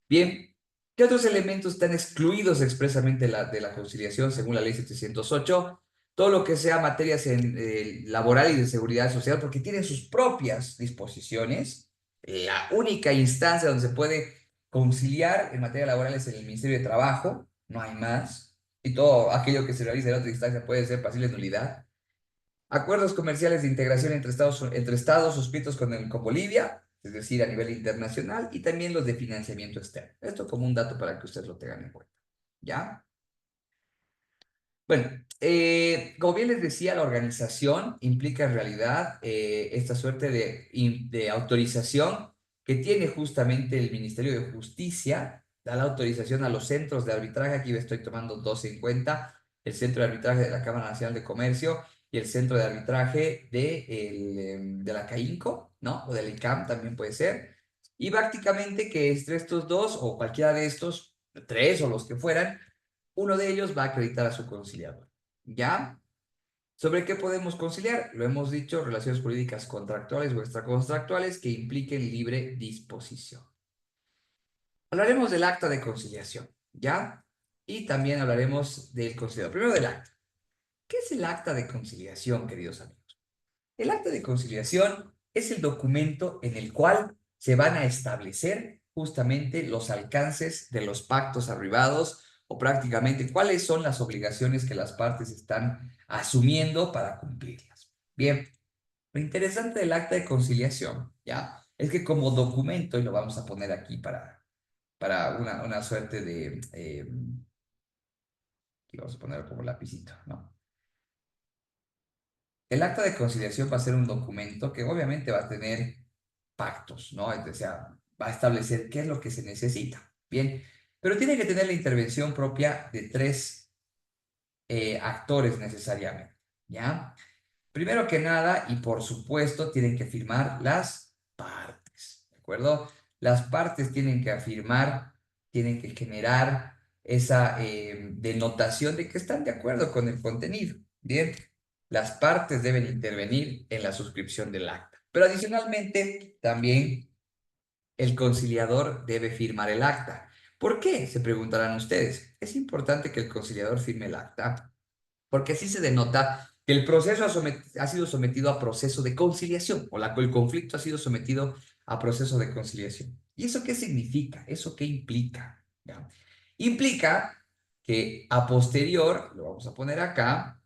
Bien, ¿qué otros elementos están excluidos expresamente de la conciliación según la ley 708? Todo lo que sea materias laboral y de seguridad social, porque tienen sus propias disposiciones. La única instancia donde se puede conciliar en materia laboral es en el Ministerio de Trabajo, no hay más. Y todo aquello que se realice en otra instancia puede ser pasible de nulidad. Acuerdos comerciales de integración entre estados suscritos con Bolivia, es decir, a nivel internacional, y también los de financiamiento externo. Esto como un dato para que ustedes lo tengan en cuenta. ¿Ya? Bueno, como bien les decía, la organización implica en realidad esta suerte de autorización que tiene justamente el Ministerio de Justicia, da la autorización a los centros de arbitraje, aquí estoy tomando dos en cuenta, el Centro de Arbitraje de la Cámara Nacional de Comercio y el Centro de Arbitraje de la CAINCO, ¿no? O del ICAM también puede ser. Y prácticamente que entre estos dos, o cualquiera de estos, tres o los que fueran, uno de ellos va a acreditar a su conciliador, ¿ya? ¿Sobre qué podemos conciliar? Lo hemos dicho, relaciones jurídicas contractuales o extracontractuales que impliquen libre disposición. Hablaremos del acta de conciliación, ¿ya? Y también hablaremos del conciliador. Primero del acta. ¿Qué es el acta de conciliación, queridos amigos? El acta de conciliación es el documento en el cual se van a establecer justamente los alcances de los pactos arribados o prácticamente cuáles son las obligaciones que las partes están asumiendo para cumplirlas. Bien, lo interesante del acta de conciliación, ¿ya? Es que como documento, y lo vamos a poner aquí para una suerte de, aquí vamos a ponerlo como lapicito, ¿no? El acta de conciliación va a ser un documento que obviamente va a tener pactos, ¿no? O sea, va a establecer qué es lo que se necesita. Bien, pero tiene que tener la intervención propia de tres actores necesariamente, ¿ya? Primero que nada, y por supuesto, tienen que firmar las partes, ¿de acuerdo? Las partes tienen que afirmar, tienen que generar esa denotación de que están de acuerdo con el contenido. Bien, las partes deben intervenir en la suscripción del acta. Pero adicionalmente, también el conciliador debe firmar el acta. ¿Por qué? Se preguntarán ustedes. Es importante que el conciliador firme el acta porque así se denota que el proceso ha sido sometido a proceso de conciliación, o el conflicto ha sido sometido a proceso de conciliación. ¿Y eso qué significa? ¿Eso qué implica? ¿Ya? Implica que a posterior, lo vamos a poner acá,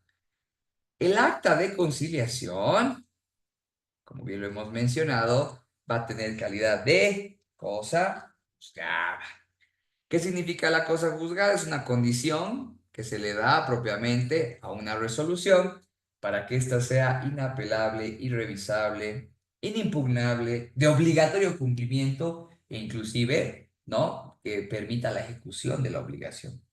el acta de conciliación, como bien lo hemos mencionado, va a tener calidad de cosa juzgada. ¿Qué significa la cosa juzgada? Es una condición que se le da propiamente a una resolución para que ésta sea inapelable, irrevisable, inimpugnable, de obligatorio cumplimiento e inclusive, ¿no? Que permita la ejecución de la obligación.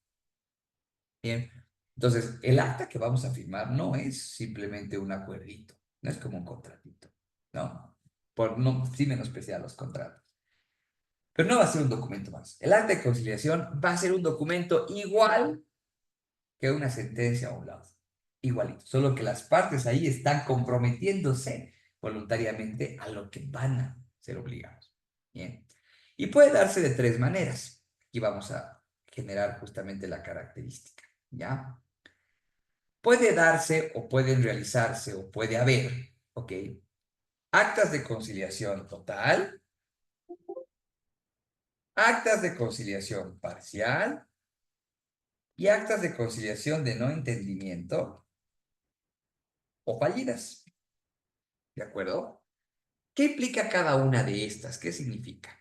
Bien. Entonces, el acta que vamos a firmar no es simplemente un acuerdito, no es como un contratito, ¿no? Por no, sí menospreciar los contratos. Pero no va a ser un documento más. El acta de conciliación va a ser un documento igual que una sentencia o un laudo. Igualito. Solo que las partes ahí están comprometiéndose voluntariamente a lo que van a ser obligados. Bien. Y puede darse de tres maneras. Aquí vamos a generar justamente la característica. ¿Ya? Puede darse o pueden realizarse o puede haber, ¿ok? Actas de conciliación total, actas de conciliación parcial y actas de conciliación de no entendimiento o fallidas. ¿De acuerdo? ¿Qué implica cada una de estas? ¿Qué significa?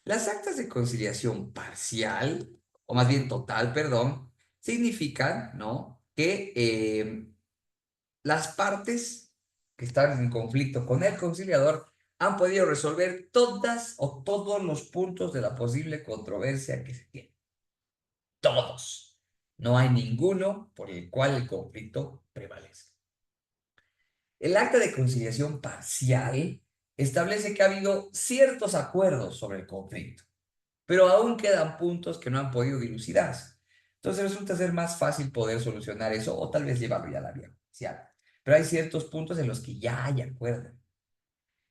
Las actas de conciliación parcial, o más bien total, perdón, significan, ¿no? Que las partes que están en conflicto con el conciliador han podido resolver todas o todos los puntos de la posible controversia que se tiene. Todos. No hay ninguno por el cual el conflicto prevalezca. El acta de conciliación parcial establece que ha habido ciertos acuerdos sobre el conflicto, pero aún quedan puntos que no han podido dilucidarse. Entonces resulta ser más fácil poder solucionar eso o tal vez llevarlo ya a la vía judicial. Pero hay ciertos puntos en los que ya hay acuerdo.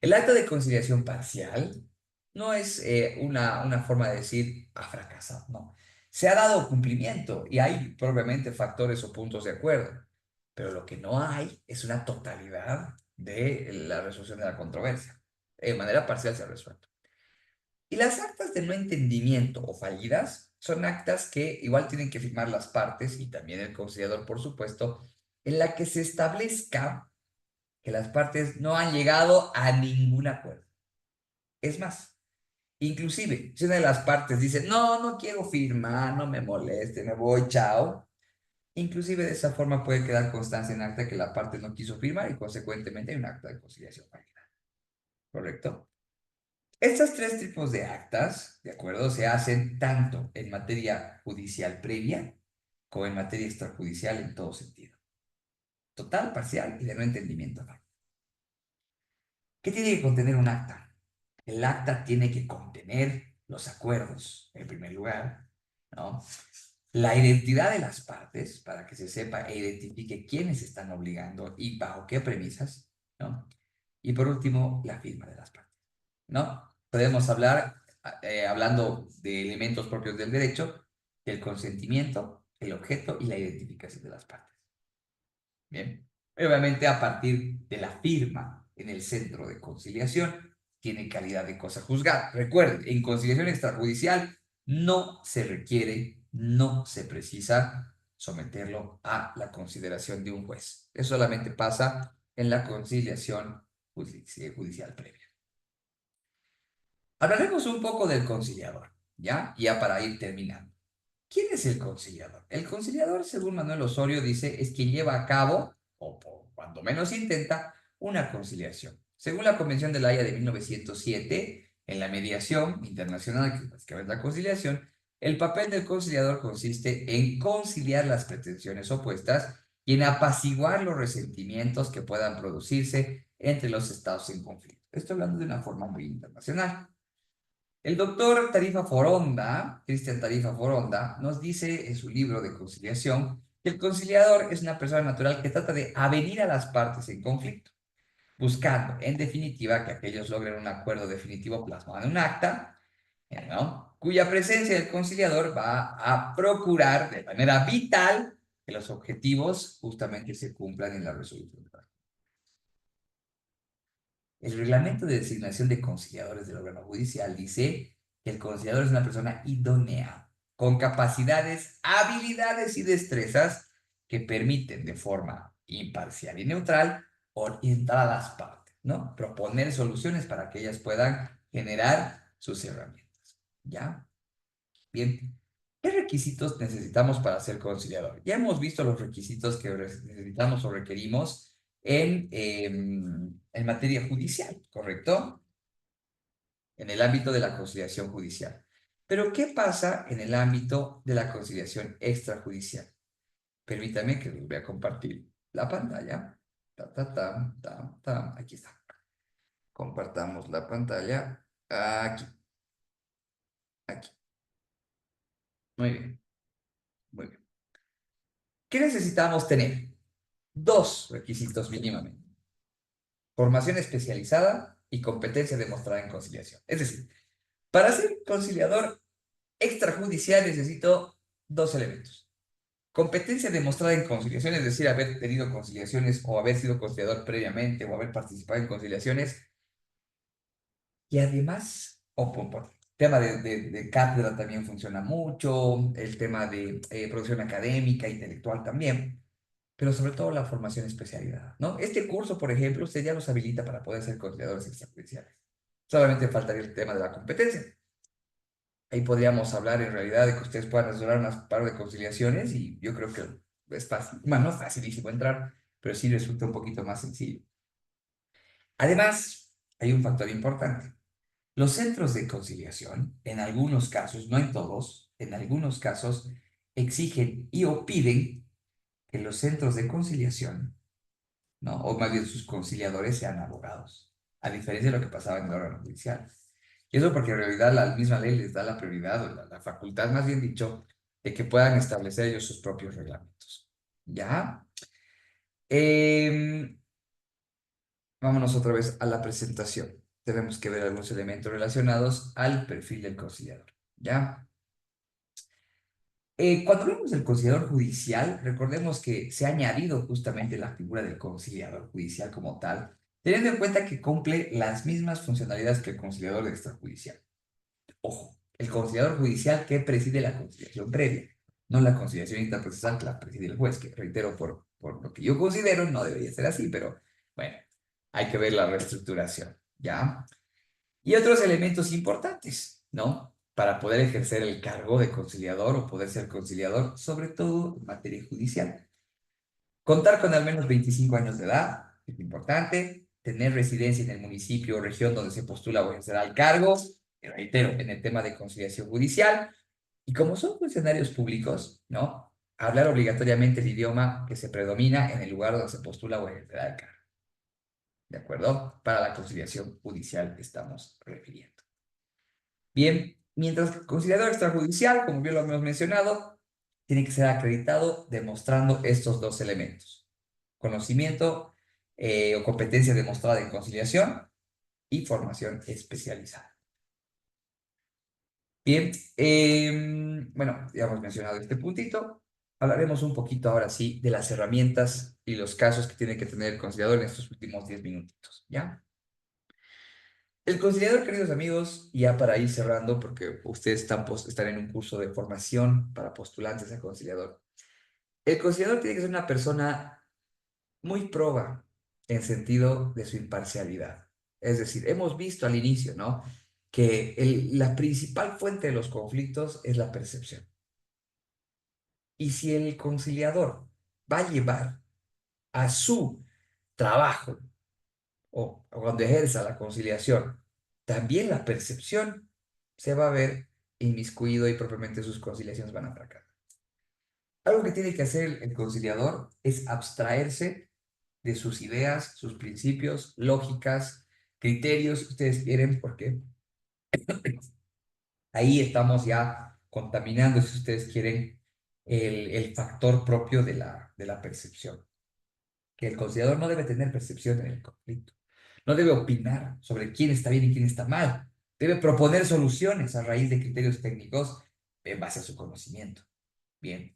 El acta de conciliación parcial no es una forma de decir ha fracasado, no. Se ha dado cumplimiento y hay propiamente factores o puntos de acuerdo, pero lo que no hay es una totalidad de la resolución de la controversia. De manera parcial se ha resuelto. Y las actas de no entendimiento o fallidas son actas que igual tienen que firmar las partes y también el conciliador, por supuesto, en la que se establezca que las partes no han llegado a ningún acuerdo. Es más, inclusive, si una de las partes dice, no, no quiero firmar, no me moleste, me voy, chao. Inclusive de esa forma puede quedar constancia en acta que la parte no quiso firmar y consecuentemente hay un acta de conciliación válida. ¿Correcto? Estos tres tipos de actas, ¿de acuerdo? Se hacen tanto en materia judicial previa como en materia extrajudicial en todo sentido. Total, parcial y de no entendimiento. ¿Qué tiene que contener un acta? El acta tiene que contener los acuerdos, en primer lugar, ¿no? la identidad de las partes, para que se sepa e identifique quiénes están obligando y bajo qué premisas, ¿no? Y por último, la firma de las partes, ¿no? Podemos hablar, hablando de elementos propios del derecho, el consentimiento, el objeto y la identificación de las partes. Bien. Obviamente, a partir de la firma en el centro de conciliación, tiene calidad de cosa juzgada. Recuerden, en conciliación extrajudicial no se requiere, no se precisa someterlo a la consideración de un juez. Eso solamente pasa en la conciliación judicial previa. Hablaremos un poco del conciliador, ¿ya? Ya para ir terminando. ¿Quién es el conciliador? El conciliador, según Manuel Osorio, dice, es quien lleva a cabo, o cuando menos intenta, una conciliación. Según la Convención de la Haya de 1907, en la mediación internacional, que básicamente es la conciliación, el papel del conciliador consiste en conciliar las pretensiones opuestas y en apaciguar los resentimientos que puedan producirse entre los estados en conflicto. Estoy hablando de una forma muy internacional. El doctor Tarifa Foronda, Cristian Tarifa Foronda, nos dice en su libro de conciliación que el conciliador es una persona natural que trata de avenir a las partes en conflicto, buscando, en definitiva, que aquellos logren un acuerdo definitivo plasmado en un acta, ¿no? Cuya presencia del conciliador va a procurar de manera vital que los objetivos justamente se cumplan en la resolución. El reglamento de designación de conciliadores del órgano judicial dice que el conciliador es una persona idónea, con capacidades, habilidades y destrezas que permiten de forma imparcial y neutral orientar a las partes, ¿no? Proponer soluciones para que ellas puedan generar sus herramientas, ¿ya? Bien. ¿Qué requisitos necesitamos para ser conciliador? Ya hemos visto los requisitos que necesitamos o requerimos en materia judicial, ¿correcto? En el ámbito de la conciliación judicial. Pero, ¿qué pasa en el ámbito de la conciliación extrajudicial? Permítame que les voy a compartir la pantalla. Aquí está. Compartamos la pantalla. Aquí. Aquí. Muy bien. Muy bien. ¿Qué necesitamos tener? Dos requisitos mínimamente: formación especializada y competencia demostrada en conciliación. Es decir, para ser conciliador extrajudicial necesito dos elementos: competencia demostrada en conciliación, es decir, haber tenido conciliaciones o haber sido conciliador previamente o haber participado en conciliaciones, y además, tema de cátedra también funciona mucho, el tema de producción académica, intelectual también, pero sobre todo la formación especializada, ¿no? Este curso, por ejemplo, usted ya los habilita para poder ser conciliadores extrajudiciales. Solamente faltaría el tema de la competencia. Ahí podríamos hablar en realidad de que ustedes puedan asesorar unas par de conciliaciones y yo creo que es fácil, bueno, no es facilísimo entrar, pero sí resulta un poquito más sencillo. Además, hay un factor importante. Los centros de conciliación, en algunos casos, no en todos, en algunos casos, exigen y o piden que los centros de conciliación, ¿no? O más bien sus conciliadores sean abogados, a diferencia de lo que pasaba en el órgano judicial. Y eso porque en realidad la misma ley les da la prioridad o la facultad, más bien dicho, de que puedan establecer ellos sus propios reglamentos. ¿Ya? Vámonos otra vez a la presentación. Tenemos que ver algunos elementos relacionados al perfil del conciliador. ¿Ya? Cuando hablamos del conciliador judicial, recordemos que se ha añadido justamente la figura del conciliador judicial como tal, teniendo en cuenta que cumple las mismas funcionalidades que el conciliador extrajudicial. Ojo, el conciliador judicial que preside la conciliación previa, no la conciliación interprocesal que la preside el juez, que reitero, por lo que yo considero, no debería ser así, pero bueno, hay que ver la reestructuración, ¿ya? Y otros elementos importantes, ¿no? Para poder ejercer el cargo de conciliador o poder ser conciliador, sobre todo en materia judicial. Contar con al menos 25 años de edad, es importante. Tener residencia en el municipio o región donde se postula o ejercerá el cargo, reitero, en el tema de conciliación judicial. Y como son funcionarios públicos, ¿no? Hablar obligatoriamente el idioma que se predomina en el lugar donde se postula o ejercerá el cargo. ¿De acuerdo? Para la conciliación judicial que estamos refiriendo. Bien, mientras que el conciliador extrajudicial, como bien lo hemos mencionado, tiene que ser acreditado demostrando estos dos elementos: conocimiento o competencia demostrada en conciliación y formación especializada. Bien, bueno, ya hemos mencionado este puntito. Hablaremos un poquito ahora sí de las herramientas y los casos que tiene que tener el conciliador en estos últimos 10 minutitos, ¿ya? El conciliador, queridos amigos, ya para ir cerrando, porque ustedes están en un curso de formación para postulantes a conciliador. El conciliador tiene que ser una persona muy proba en sentido de su imparcialidad. Es decir, hemos visto al inicio, ¿no? Que la principal fuente de los conflictos es la percepción. Y si el conciliador va a llevar a su trabajo o cuando ejerza la conciliación, también la percepción se va a ver inmiscuido y propiamente sus conciliaciones van a fracasar. Algo que tiene que hacer el conciliador es abstraerse de sus ideas, sus principios, lógicas, criterios, si ustedes quieren, porque ahí estamos ya contaminando, si ustedes quieren, el factor propio de la percepción. Que el conciliador no debe tener percepción en el conflicto. No debe opinar sobre quién está bien y quién está mal. Debe proponer soluciones a raíz de criterios técnicos en base a su conocimiento. Bien.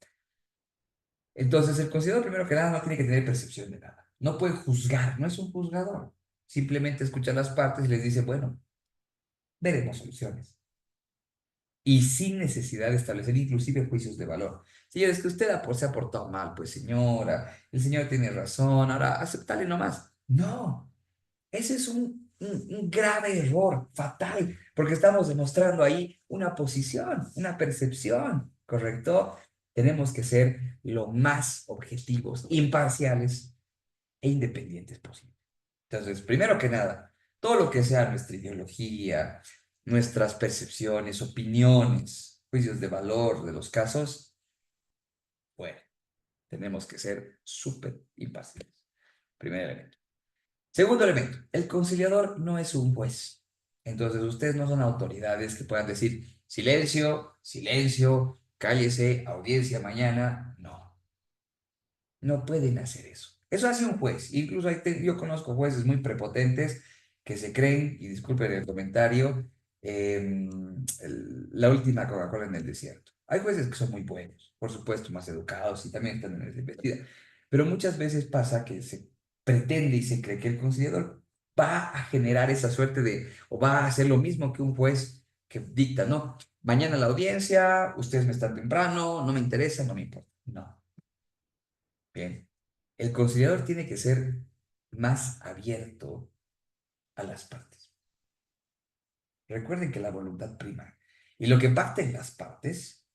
Entonces, el conciliador, primero que nada, no tiene que tener percepción de nada. No puede juzgar, no es un juzgador. Simplemente escucha las partes y les dice, bueno, veremos soluciones. Y sin necesidad de establecer inclusive juicios de valor. Señores, que usted se ha portado mal, pues señora, el señor tiene razón, ahora aceptale nomás. No, ese es un grave error, fatal, porque estamos demostrando ahí una posición, una percepción, ¿correcto? Tenemos que ser lo más objetivos, imparciales e independientes posible. Entonces, primero que nada, todo lo que sea nuestra ideología, nuestras percepciones, opiniones, juicios de valor de los casos, bueno, tenemos que ser súper imparciales. Primer elemento. Segundo elemento, el conciliador no es un juez. Entonces, ustedes no son autoridades que puedan decir silencio, silencio, cállese, audiencia mañana. No, no pueden hacer eso. Eso hace un juez. Incluso yo conozco jueces muy prepotentes que se creen, y disculpen el comentario, la última Coca-Cola en el desierto. Hay jueces que son muy buenos, por supuesto, más educados y también están en esa investida. Pero muchas veces pasa que se pretende y se cree que el conciliador va a generar esa suerte de, o va a hacer lo mismo que un juez que dicta, ¿no? Mañana la audiencia, ustedes me están temprano, no me interesa, no me importa. No. Bien. El conciliador tiene que ser más abierto a las partes. Recuerden que la voluntad prima. Y lo que pacten las partes,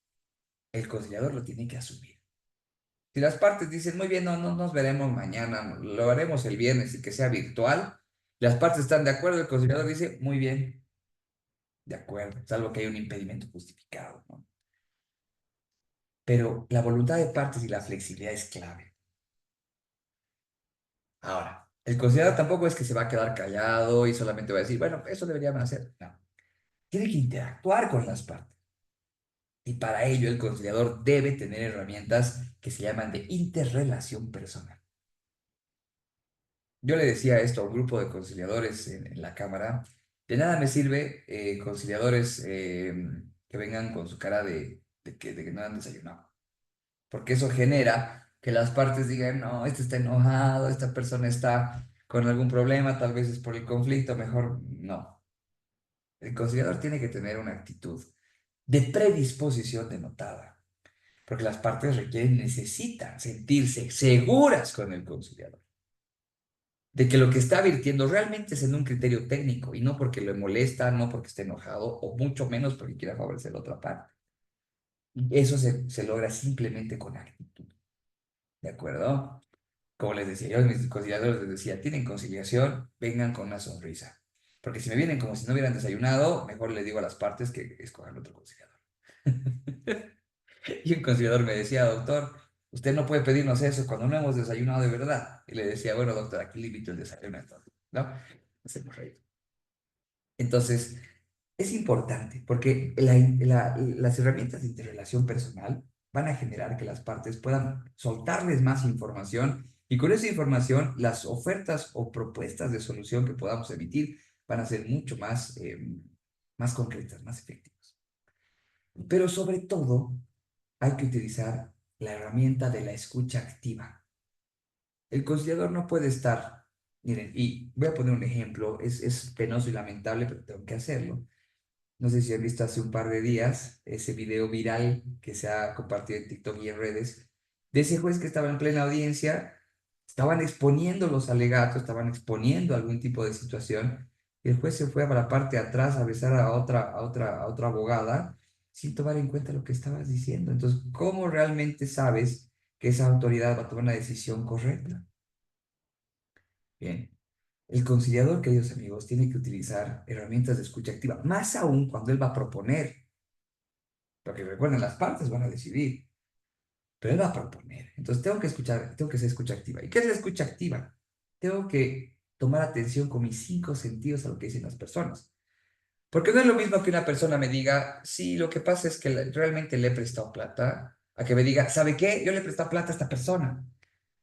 el conciliador lo tiene que asumir. Si las partes dicen, muy bien, no nos veremos mañana, lo haremos el viernes y que sea virtual, las partes están de acuerdo, el conciliador dice, muy bien, de acuerdo, salvo que haya un impedimento justificado, ¿no? Pero la voluntad de partes y la flexibilidad es clave. Ahora, el conciliador tampoco es que se va a quedar callado y solamente va a decir, bueno, eso deberían hacer. No, tiene que interactuar con las partes. Y para ello el conciliador debe tener herramientas que se llaman de interrelación personal. Yo le decía esto a un grupo de conciliadores en la cámara. De nada me sirve conciliadores que vengan con su cara de que no han desayunado. Porque eso genera que las partes digan, no, este está enojado, esta persona está con algún problema, tal vez es por el conflicto, mejor no. El conciliador tiene que tener una actitud de predisposición denotada, porque las partes necesitan sentirse seguras con el conciliador, de que lo que está advirtiendo realmente es en un criterio técnico y no porque le molesta, no porque esté enojado o mucho menos porque quiera favorecer a la otra parte. Eso se logra simplemente con actitud, ¿de acuerdo? Como les decía, yo a mis conciliadores les decía, tienen conciliación, vengan con una sonrisa. Porque si me vienen como si no hubieran desayunado, mejor le digo a las partes que escojan otro conciliador. Y un conciliador me decía, doctor, usted no puede pedirnos eso cuando no hemos desayunado de verdad. Y le decía, bueno, doctor, aquí le invito el desayuno entonces, ¿no? Hacemos reír. Entonces, es importante porque las herramientas de interrelación personal van a generar que las partes puedan soltarles más información y con esa información las ofertas o propuestas de solución que podamos emitir van a ser mucho más, más concretas, más efectivas. Pero sobre todo, hay que utilizar la herramienta de la escucha activa. El conciliador no puede estar, miren, y voy a poner un ejemplo, es penoso y lamentable, pero tengo que hacerlo. No sé si han visto hace un par de días ese video viral que se ha compartido en TikTok y en redes, de ese juez que estaba en plena audiencia, estaban exponiendo los alegatos, estaban exponiendo algún tipo de situación, y el juez se fue a la parte de atrás a besar a otra abogada sin tomar en cuenta lo que estabas diciendo. Entonces, ¿cómo realmente sabes que esa autoridad va a tomar una decisión correcta? Bien. El conciliador, queridos amigos, tiene que utilizar herramientas de escucha activa, más aún cuando él va a proponer, porque recuerden, las partes van a decidir, pero él va a proponer. Entonces tengo que escuchar, tengo que ser escucha activa. ¿Y qué es la escucha activa? Tengo que tomar atención con mis 5 sentidos a lo que dicen las personas. Porque no es lo mismo que una persona me diga, sí, lo que pasa es que realmente le he prestado plata, a que me diga, ¿sabe qué? Yo le he prestado plata a esta persona.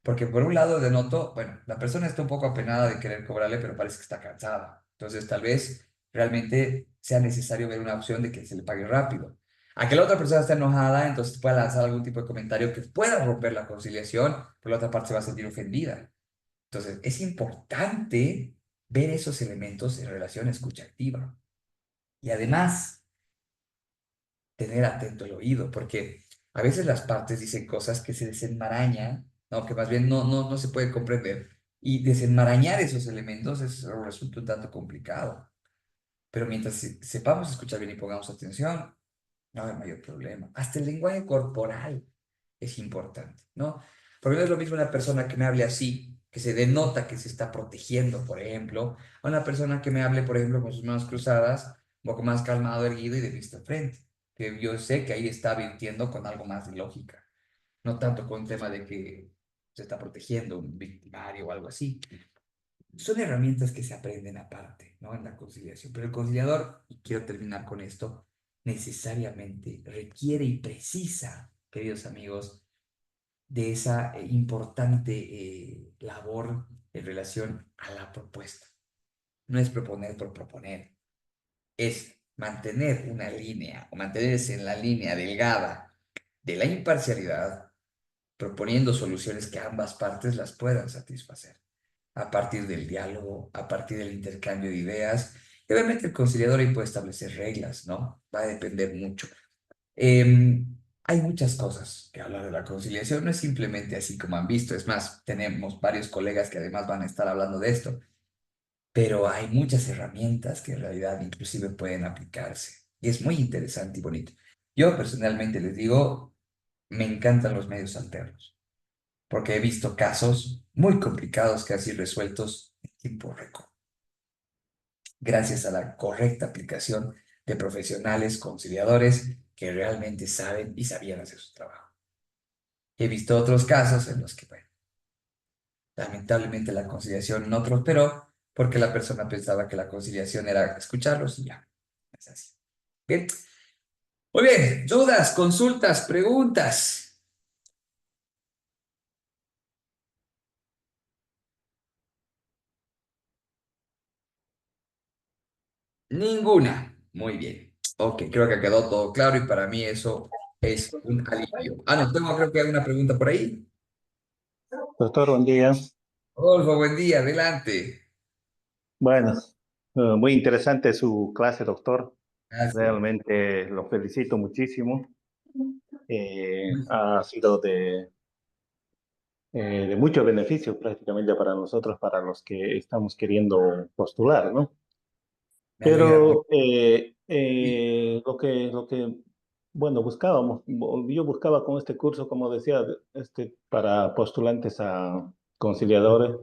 Porque por un lado denoto, bueno, la persona está un poco apenada de querer cobrarle, pero parece que está cansada. Entonces, tal vez realmente sea necesario ver una opción de que se le pague rápido. A que la otra persona está enojada, entonces pueda lanzar algún tipo de comentario que pueda romper la conciliación, pero la otra parte se va a sentir ofendida. Entonces, es importante ver esos elementos en relación a escucha activa. Y además, tener atento el oído, porque a veces las partes dicen cosas que se desenmarañan, ¿no? Que más bien no se puede comprender. Y desenmarañar esos elementos resulta un tanto complicado. Pero mientras sepamos escuchar bien y pongamos atención, no hay mayor problema. Hasta el lenguaje corporal es importante, ¿no? Porque no es lo mismo una persona que me hable así, que se denota que se está protegiendo, por ejemplo, a una persona que me hable, por ejemplo, con sus manos cruzadas, un poco más calmado, erguido y de vista frente. Que yo sé que ahí está virtiendo con algo más de lógica, no tanto con el tema de que se está protegiendo un victimario o algo así. Son herramientas que se aprenden aparte, ¿no? En la conciliación. Pero el conciliador, y quiero terminar con esto, necesariamente requiere y precisa, queridos amigos, de esa importante labor en relación a la propuesta. No es proponer por proponer, es mantener una línea o mantenerse en la línea delgada de la imparcialidad, proponiendo soluciones que ambas partes las puedan satisfacer a partir del diálogo, a partir del intercambio de ideas. Y obviamente el conciliador ahí puede establecer reglas, ¿no? Va a depender mucho. Hay muchas cosas que hablar de la conciliación, no es simplemente así como han visto, es más, tenemos varios colegas que además van a estar hablando de esto, pero hay muchas herramientas que en realidad inclusive pueden aplicarse y es muy interesante y bonito. Yo personalmente les digo, me encantan los medios alternos, porque he visto casos muy complicados que así resueltos en tiempo récord, gracias a la correcta aplicación de profesionales conciliadores que realmente saben y sabían hacer su trabajo. He visto otros casos en los que, bueno, lamentablemente la conciliación no prosperó porque la persona pensaba que la conciliación era escucharlos y ya. Es así. Bien. Muy bien. Dudas, consultas, preguntas. Ninguna. Muy bien. Ok, creo que quedó todo claro y para mí eso es un alivio. Ah, no, tengo creo que hay una pregunta por ahí. Doctor, buen día. Rodolfo, buen día, adelante. Bueno, muy interesante su clase, doctor. Gracias. Realmente lo felicito muchísimo. Ha sido de mucho beneficio prácticamente para nosotros, para los que estamos queriendo postular, ¿no? Me alegra por Pero ti. bueno, buscábamos, yo buscaba con este curso, como decía, para postulantes a conciliadores.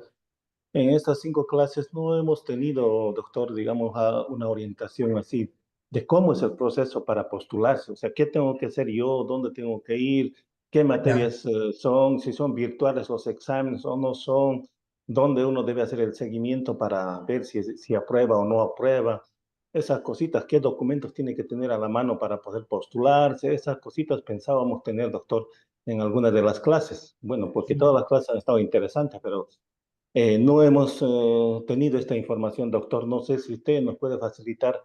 En estas 5 clases no hemos tenido, doctor, digamos, una orientación así de cómo es el proceso para postularse. O sea, ¿qué tengo que hacer yo? ¿Dónde tengo que ir? ¿Qué Ya. materias son? Si son virtuales los exámenes o no son. ¿Dónde uno debe hacer el seguimiento para ver si aprueba o no aprueba? esas cositas, qué documentos tiene que tener a la mano para poder postularse, esas cositas pensábamos tener, doctor, en alguna de las clases. Bueno, porque todas las clases han estado interesantes, pero no hemos tenido esta información, doctor. No sé si usted nos puede facilitar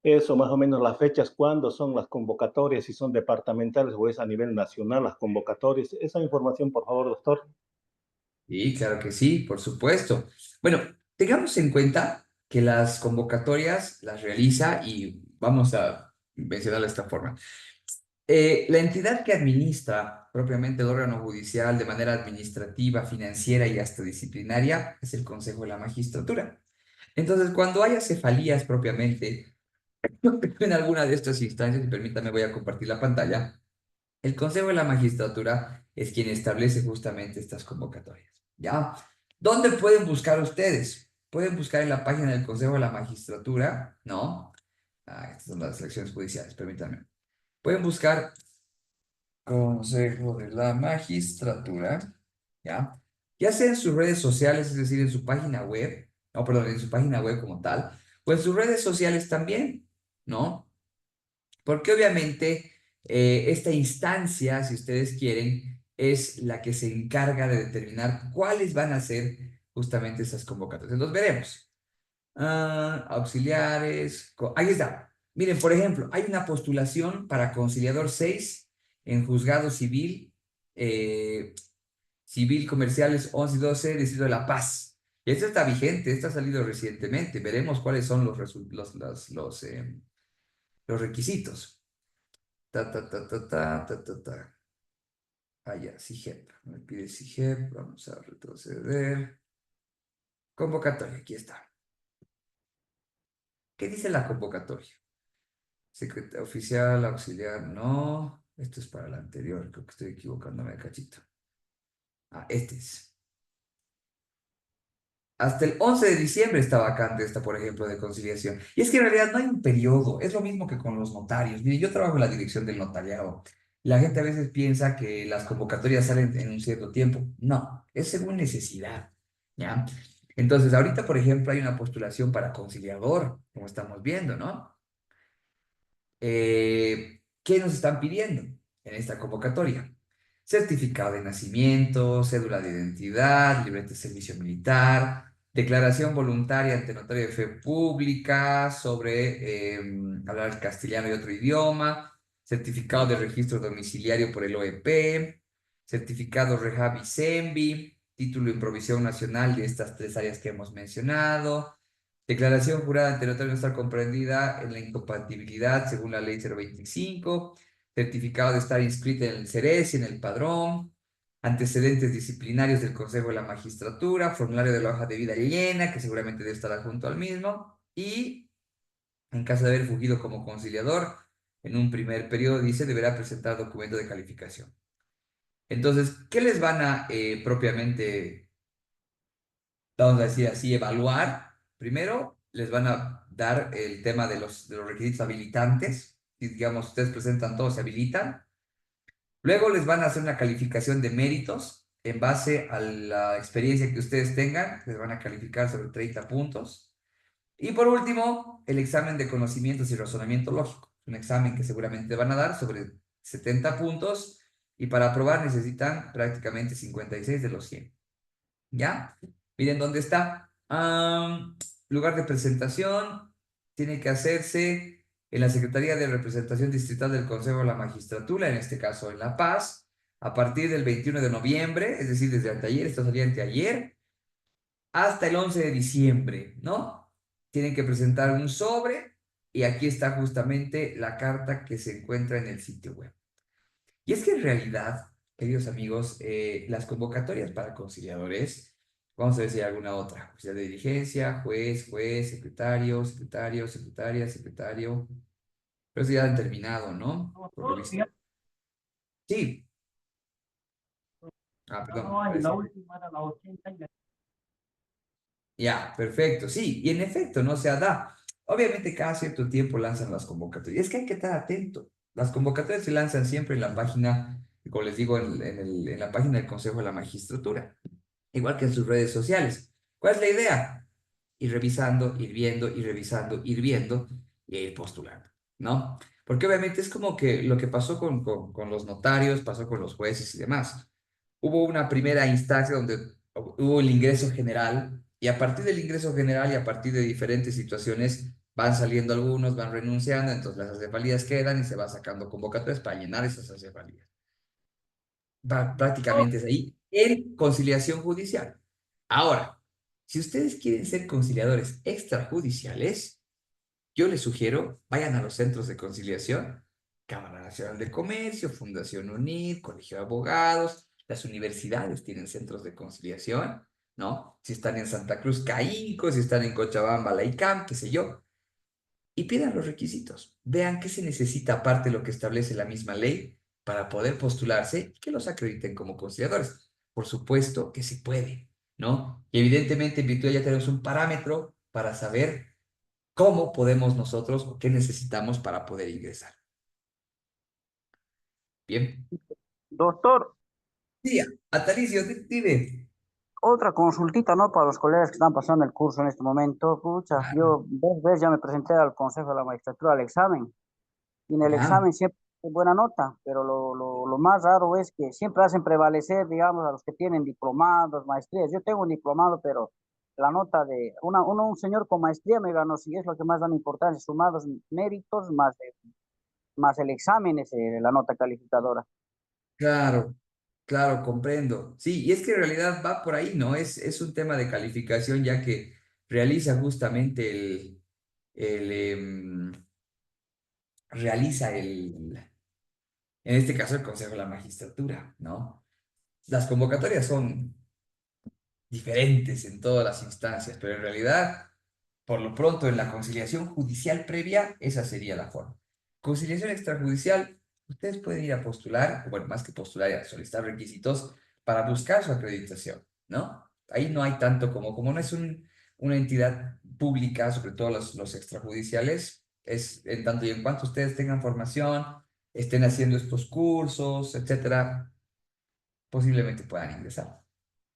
eso, más o menos las fechas, cuándo son las convocatorias, si son departamentales o es a nivel nacional las convocatorias. Esa información, por favor, doctor. Sí, claro que sí, por supuesto. Bueno, tengamos en cuenta que las convocatorias las realiza y vamos a mencionarlo de esta forma. La entidad que administra propiamente el órgano judicial de manera administrativa, financiera y hasta disciplinaria es el Consejo de la Magistratura. Entonces, cuando haya cefalías propiamente en alguna de estas instancias, y permítame, voy a compartir la pantalla, el Consejo de la Magistratura es quien establece justamente estas convocatorias. ¿Ya? ¿Dónde pueden buscar ustedes? Pueden buscar en la página del Consejo de la Magistratura, ¿no? Estas son las elecciones judiciales, permítanme. Pueden buscar Consejo de la Magistratura, ¿ya? Ya sea en sus redes sociales, es decir, en su página web, no, perdón, en su página web como tal, o en sus redes sociales también, ¿no? Porque obviamente esta instancia, si ustedes quieren, es la que se encarga de determinar cuáles van a ser justamente esas convocatorias. Los veremos. Auxiliares, ahí está. Miren, por ejemplo, hay una postulación para conciliador 6 en juzgado civil, civil comerciales 11 y 12, Distrito de La Paz. Y esto está vigente, esto ha salido recientemente. Veremos cuáles son los requisitos. Ta. Ah, ya, SIGEP. Me pide SIGEP. Vamos a retroceder. Convocatoria, aquí está. ¿Qué dice la convocatoria? Secretario oficial, auxiliar, no. Esto es para la anterior, creo que estoy equivocándome, cachito. Este es. Hasta el 11 de diciembre está vacante esta, por ejemplo, de conciliación. Y es que en realidad no hay un periodo, es lo mismo que con los notarios. Mire, yo trabajo en la dirección del notariado. La gente a veces piensa que las convocatorias salen en un cierto tiempo. No, es según necesidad, ¿ya? Entonces, ahorita, por ejemplo, hay una postulación para conciliador, como estamos viendo, ¿no? ¿Qué nos están pidiendo en esta convocatoria? Certificado de nacimiento, cédula de identidad, libreta de servicio militar, declaración voluntaria ante notario de fe pública sobre hablar castellano y otro idioma, certificado de registro domiciliario por el OEP, certificado Rehab y CENVI, título en provisión nacional de estas tres áreas que hemos mencionado, declaración jurada ante notario no estar comprendida en la incompatibilidad según la ley 025, certificado de estar inscrito en el CERES y en el padrón, antecedentes disciplinarios del Consejo de la Magistratura, formulario de la hoja de vida llena, que seguramente debe estar adjunto al mismo, y en caso de haber fugido como conciliador, en un primer periodo, dice, deberá presentar documento de calificación. Entonces, ¿qué les van a propiamente, vamos a decir así, evaluar? Primero, les van a dar el tema de los requisitos habilitantes. Si, digamos, ustedes presentan todo, se habilitan. Luego les van a hacer una calificación de méritos en base a la experiencia que ustedes tengan. Les van a calificar sobre 30 puntos. Y por último, el examen de conocimientos y razonamiento lógico. Un examen que seguramente van a dar sobre 70 puntos y para aprobar necesitan prácticamente 56 de los 100. ¿Ya? Miren dónde está. Lugar de presentación tiene que hacerse en la Secretaría de Representación Distrital del Consejo de la Magistratura, en este caso en La Paz, a partir del 21 de noviembre, es decir, desde anteayer, esto salía anteayer, hasta el 11 de diciembre, ¿no? Tienen que presentar un sobre y aquí está justamente la carta que se encuentra en el sitio web. Y es que en realidad, queridos amigos, las convocatorias para conciliadores, vamos a ver si hay alguna otra, oficial de diligencia, juez, secretario, secretario, pero eso ya han terminado, ¿no? Por lo visto. Sí. Perdón. No, en la última era la 80 y la... Ya, perfecto. Sí, y en efecto, no se da. Obviamente cada cierto tiempo lanzan las convocatorias. Es que hay que estar atento. Las convocatorias se lanzan siempre en la página, como les digo, en la página del Consejo de la Magistratura, igual que en sus redes sociales. ¿Cuál es la idea? Ir revisando, ir viendo, ir revisando, ir viendo. y a ir postulando, ¿no? Porque obviamente es como que lo que pasó con los notarios, pasó con los jueces y demás. Hubo una primera instancia donde hubo el ingreso general y a partir del ingreso general y a partir de diferentes situaciones van saliendo algunos, van renunciando, entonces las acefalías quedan y se va sacando convocatorias para llenar esas acefalías. Prácticamente es ahí en conciliación judicial. Ahora, si ustedes quieren ser conciliadores extrajudiciales, yo les sugiero, vayan a los centros de conciliación, Cámara Nacional de Comercio, Fundación UNID, Colegio de Abogados, las universidades tienen centros de conciliación, ¿no? Si están en Santa Cruz, CAINCO, si están en Cochabamba, la ICAM, qué sé yo, y pidan los requisitos. Vean qué se necesita aparte de lo que establece la misma ley para poder postularse y que los acrediten como conciliadores. Por supuesto que se puede, ¿no? Y evidentemente en virtud de ya tenemos un parámetro para saber cómo podemos nosotros o qué necesitamos para poder ingresar. Bien. Doctor, Sí, Atalicio, dime. otra consultita, ¿no? Para los colegas que están pasando el curso en este momento. Pucha, Ah, yo 2 veces ya me presenté al Consejo de la Magistratura al examen. Y en el ya, examen siempre es buena nota, pero lo más raro es que siempre hacen prevalecer, digamos, a los que tienen diplomados, maestrías. Yo tengo un diplomado, pero la nota de un señor con maestría me ganó, si es lo que más da importancia, sumados méritos más el examen es la nota calificadora. claro, claro, comprendo. Sí, y es que en realidad va por ahí, ¿no? Es un tema de calificación ya que realiza justamente el realiza en este caso el Consejo de la Magistratura, ¿no? Las convocatorias son diferentes en todas las instancias, pero en realidad, por lo pronto, en la conciliación judicial previa, esa sería la forma. Conciliación extrajudicial, ustedes pueden ir a postular, o bueno, más que postular, a solicitar requisitos para buscar su acreditación, ¿no? Ahí no hay tanto como no es una entidad pública, sobre todo los extrajudiciales, es en tanto y en cuanto ustedes tengan formación, estén haciendo estos cursos, etcétera, posiblemente puedan ingresar.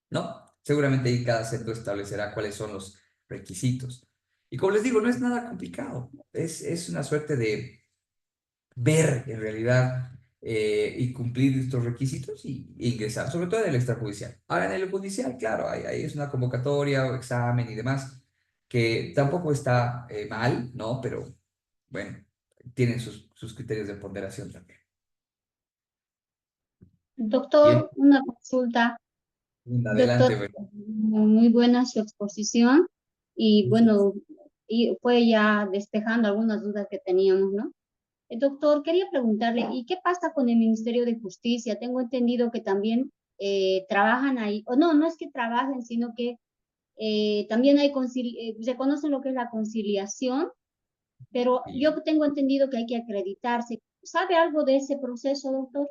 ¿No? Seguramente ahí cada centro establecerá cuáles son los requisitos. Y como les digo, no es nada complicado. Es una suerte de ver en realidad y cumplir estos requisitos y ingresar, sobre todo en el extrajudicial. Ahora, en el judicial, claro, ahí es una convocatoria o examen y demás, que tampoco está mal, ¿no? Pero bueno, tienen sus criterios de ponderación también. Bien, Doctor, una consulta. Doctor, adelante, bueno. muy buena su exposición y bueno, y fue ya despejando algunas dudas que teníamos, ¿no? Doctor, quería preguntarle, ¿y qué pasa con el Ministerio de Justicia? Tengo entendido que también trabajan ahí, o no, no es que trabajen, sino que también reconocen lo que es la conciliación, pero Sí. yo tengo entendido que hay que acreditarse. ¿Sabe algo de ese proceso, doctor?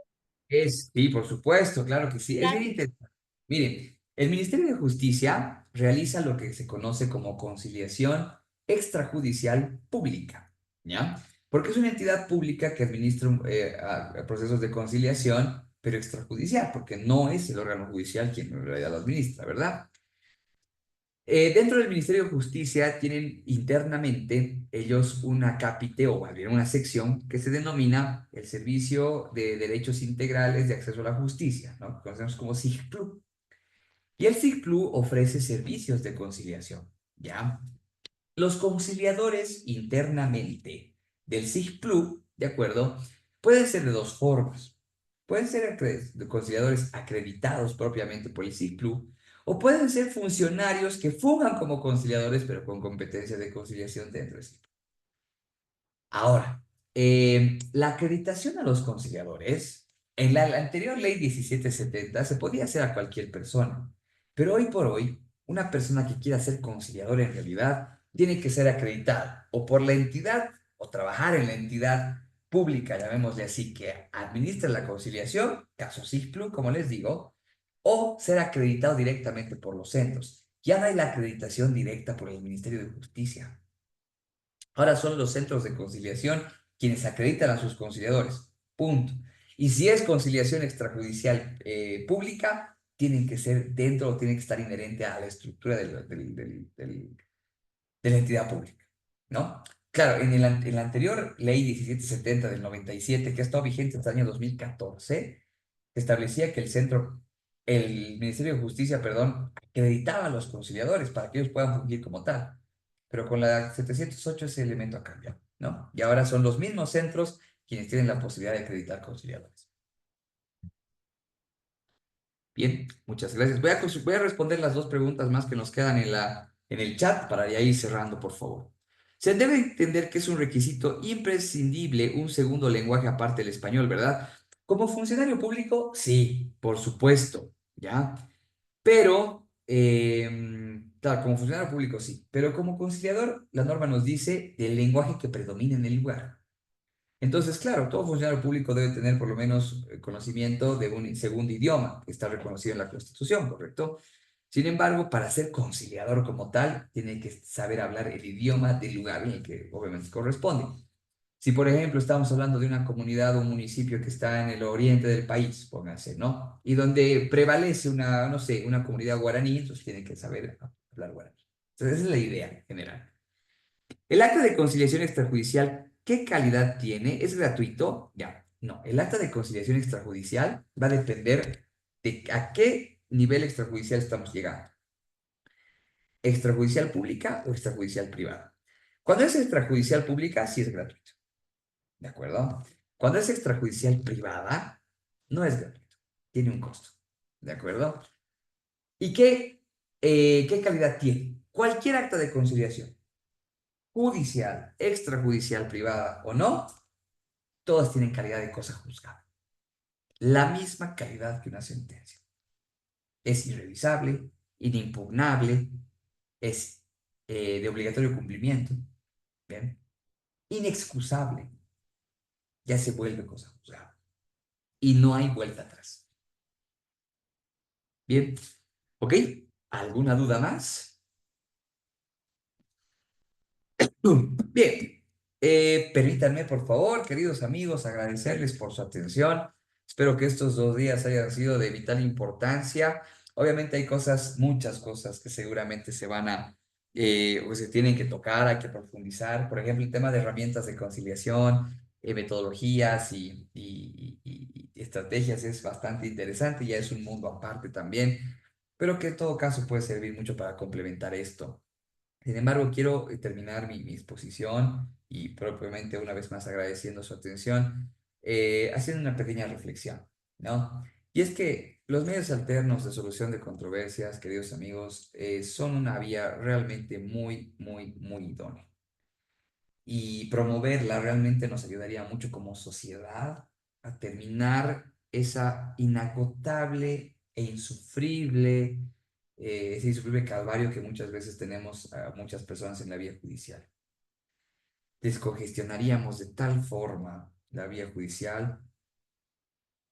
Sí, por supuesto, claro que sí. Es bien Gracias. interesante. Miren, el Ministerio de Justicia realiza lo que se conoce como conciliación extrajudicial pública, ¿ya? Porque es una entidad pública que administra a procesos de conciliación, pero extrajudicial, porque no es el órgano judicial quien en realidad lo administra, ¿verdad? Dentro del Ministerio de Justicia tienen internamente ellos una cápite o más bien una sección que se denomina el Servicio de Derechos Integrales de Acceso a la Justicia, ¿no? Que conocemos como SIGPLU. Y el SIGPLU ofrece servicios de conciliación, ¿ya? Los conciliadores internamente del SIGPLU, ¿de acuerdo? Pueden ser de dos formas. Pueden ser conciliadores acreditados propiamente por el SIGPLU o pueden ser funcionarios que fungan como conciliadores pero con competencia de conciliación dentro del SIGPLU. Ahora, la acreditación a los conciliadores, en la anterior ley 1770 se podía hacer a cualquier persona, pero hoy por hoy, una persona que quiera ser conciliadora en realidad tiene que ser acreditada o por la entidad o trabajar en la entidad pública, llamémosle así, que administra la conciliación, caso SIGPLU, como les digo, o ser acreditado directamente por los centros. Ya no hay la acreditación directa por el Ministerio de Justicia. Ahora son los centros de conciliación quienes acreditan a sus conciliadores. Punto. Y si es conciliación extrajudicial pública, tienen que ser dentro o tienen que estar inherente a la estructura de la entidad pública, ¿no? Claro, en la anterior ley 1770 del 97, que ha estado vigente hasta el año 2014, establecía que el Ministerio de Justicia, perdón, acreditaba a los conciliadores para que ellos puedan fungir como tal. Pero con la 708 ese elemento ha cambiado, ¿no? Y ahora son los mismos centros quienes tienen la posibilidad de acreditar conciliadores. Bien, muchas gracias. Voy a responder las dos preguntas más que nos quedan en el chat para ya ir cerrando, por favor. Se debe entender que es un requisito imprescindible un segundo lenguaje aparte del español, ¿verdad? Como funcionario público, sí, por supuesto, ¿ya? Pero, claro, como funcionario público, sí. Pero como conciliador, la norma nos dice el lenguaje que predomina en el lugar. Entonces, claro, todo funcionario público debe tener por lo menos conocimiento de un segundo idioma que está reconocido en la Constitución, ¿correcto? Sin embargo, para ser conciliador como tal, tiene que saber hablar el idioma del lugar en el que obviamente corresponde. Si, por ejemplo, estamos hablando de una comunidad o un municipio que está en el oriente del país, pónganse, ¿no? Y donde prevalece una, no sé, una comunidad guaraní, entonces tiene que saber hablar guaraní. Entonces, esa es la idea general. El acta de conciliación extrajudicial, ¿qué calidad tiene? ¿Es gratuito? Ya, no. El acta de conciliación extrajudicial va a depender de a qué nivel extrajudicial estamos llegando. ¿Extrajudicial pública o extrajudicial privada? Cuando es extrajudicial pública, sí es gratuito. ¿De acuerdo? Cuando es extrajudicial privada, no es gratuito. Tiene un costo. ¿De acuerdo? ¿Y qué calidad tiene? Cualquier acta de conciliación, judicial, extrajudicial, privada o no, todas tienen calidad de cosa juzgada. La misma calidad que una sentencia. Es irrevisable, inimpugnable, es de obligatorio cumplimiento, ¿bien? Inexcusable, ya se vuelve cosa juzgada. Y no hay vuelta atrás. Bien, ¿ok? ¿Alguna duda más? Bien, permítanme, por favor, queridos amigos, agradecerles por su atención. Espero que estos 2 días hayan sido de vital importancia. Obviamente hay cosas, muchas cosas que seguramente se van a, o se tienen que tocar, hay que profundizar. Por ejemplo, el tema de herramientas de conciliación, metodologías y estrategias es bastante interesante, ya es un mundo aparte también, pero que en todo caso puede servir mucho para complementar esto. Sin embargo, quiero terminar mi exposición y propiamente una vez más agradeciendo su atención, haciendo una pequeña reflexión, ¿no? Y es que los medios alternos de solución de controversias, queridos amigos, son una vía realmente muy, muy, muy idónea. Y promoverla realmente nos ayudaría mucho como sociedad a terminar esa inagotable e insufrible ese insufrible calvario que muchas veces tenemos a muchas personas en la vía judicial. Descongestionaríamos de tal forma la vía judicial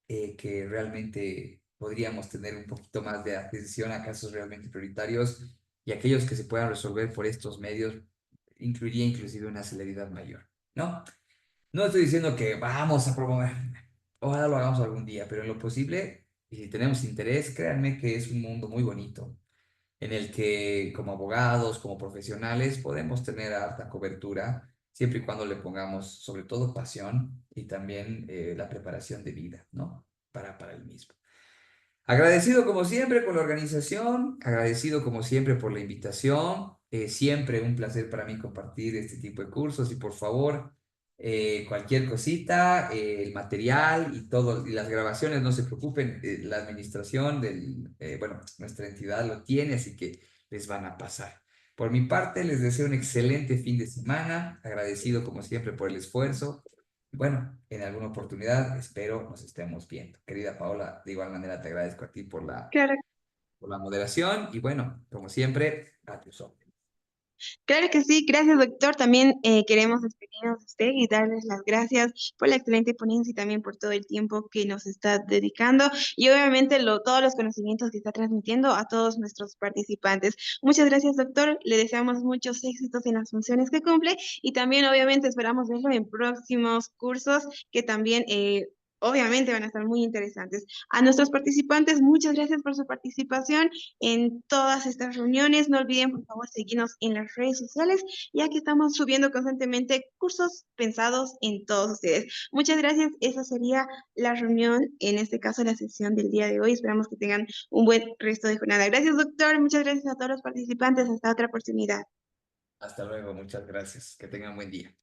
que realmente podríamos tener un poquito más de atención a casos realmente prioritarios y aquellos que se puedan resolver por estos medios incluiría inclusive una celeridad mayor, ¿no? No estoy diciendo que vamos a promover, ojalá lo hagamos algún día, pero en lo posible, y si tenemos interés, créanme que es un mundo muy bonito en el que como abogados, como profesionales, podemos tener harta cobertura, siempre y cuando le pongamos sobre todo pasión y también la preparación de vida, ¿no? Para el mismo. Agradecido como siempre por la organización, agradecido como siempre por la invitación, siempre un placer para mí compartir este tipo de cursos y por favor, cualquier cosita, el material y todo, y las grabaciones, no se preocupen, la administración bueno, nuestra entidad lo tiene, así que les van a pasar. Por mi parte, les deseo un excelente fin de semana, agradecido como siempre por el esfuerzo. Bueno, en alguna oportunidad espero nos estemos viendo. Querida Paola, de igual manera te agradezco a ti Claro. por la moderación y bueno, como siempre, a tus órdenes. Claro que sí, gracias doctor. También queremos despedirnos de usted y darles las gracias por la excelente ponencia y también por todo el tiempo que nos está dedicando y obviamente todos los conocimientos que está transmitiendo a todos nuestros participantes. Muchas gracias doctor, le deseamos muchos éxitos en las funciones que cumple y también obviamente esperamos verlo en próximos cursos que también Obviamente van a estar muy interesantes. A nuestros participantes, muchas gracias por su participación en todas estas reuniones. No olviden, por favor, seguirnos en las redes sociales, ya que estamos subiendo constantemente cursos pensados en todos ustedes. Muchas gracias. Esa sería la reunión, en este caso, la sesión del día de hoy. Esperamos que tengan un buen resto de jornada. Gracias, doctor. Muchas gracias a todos los participantes. Hasta otra oportunidad. Hasta luego, muchas gracias. Que tengan buen día.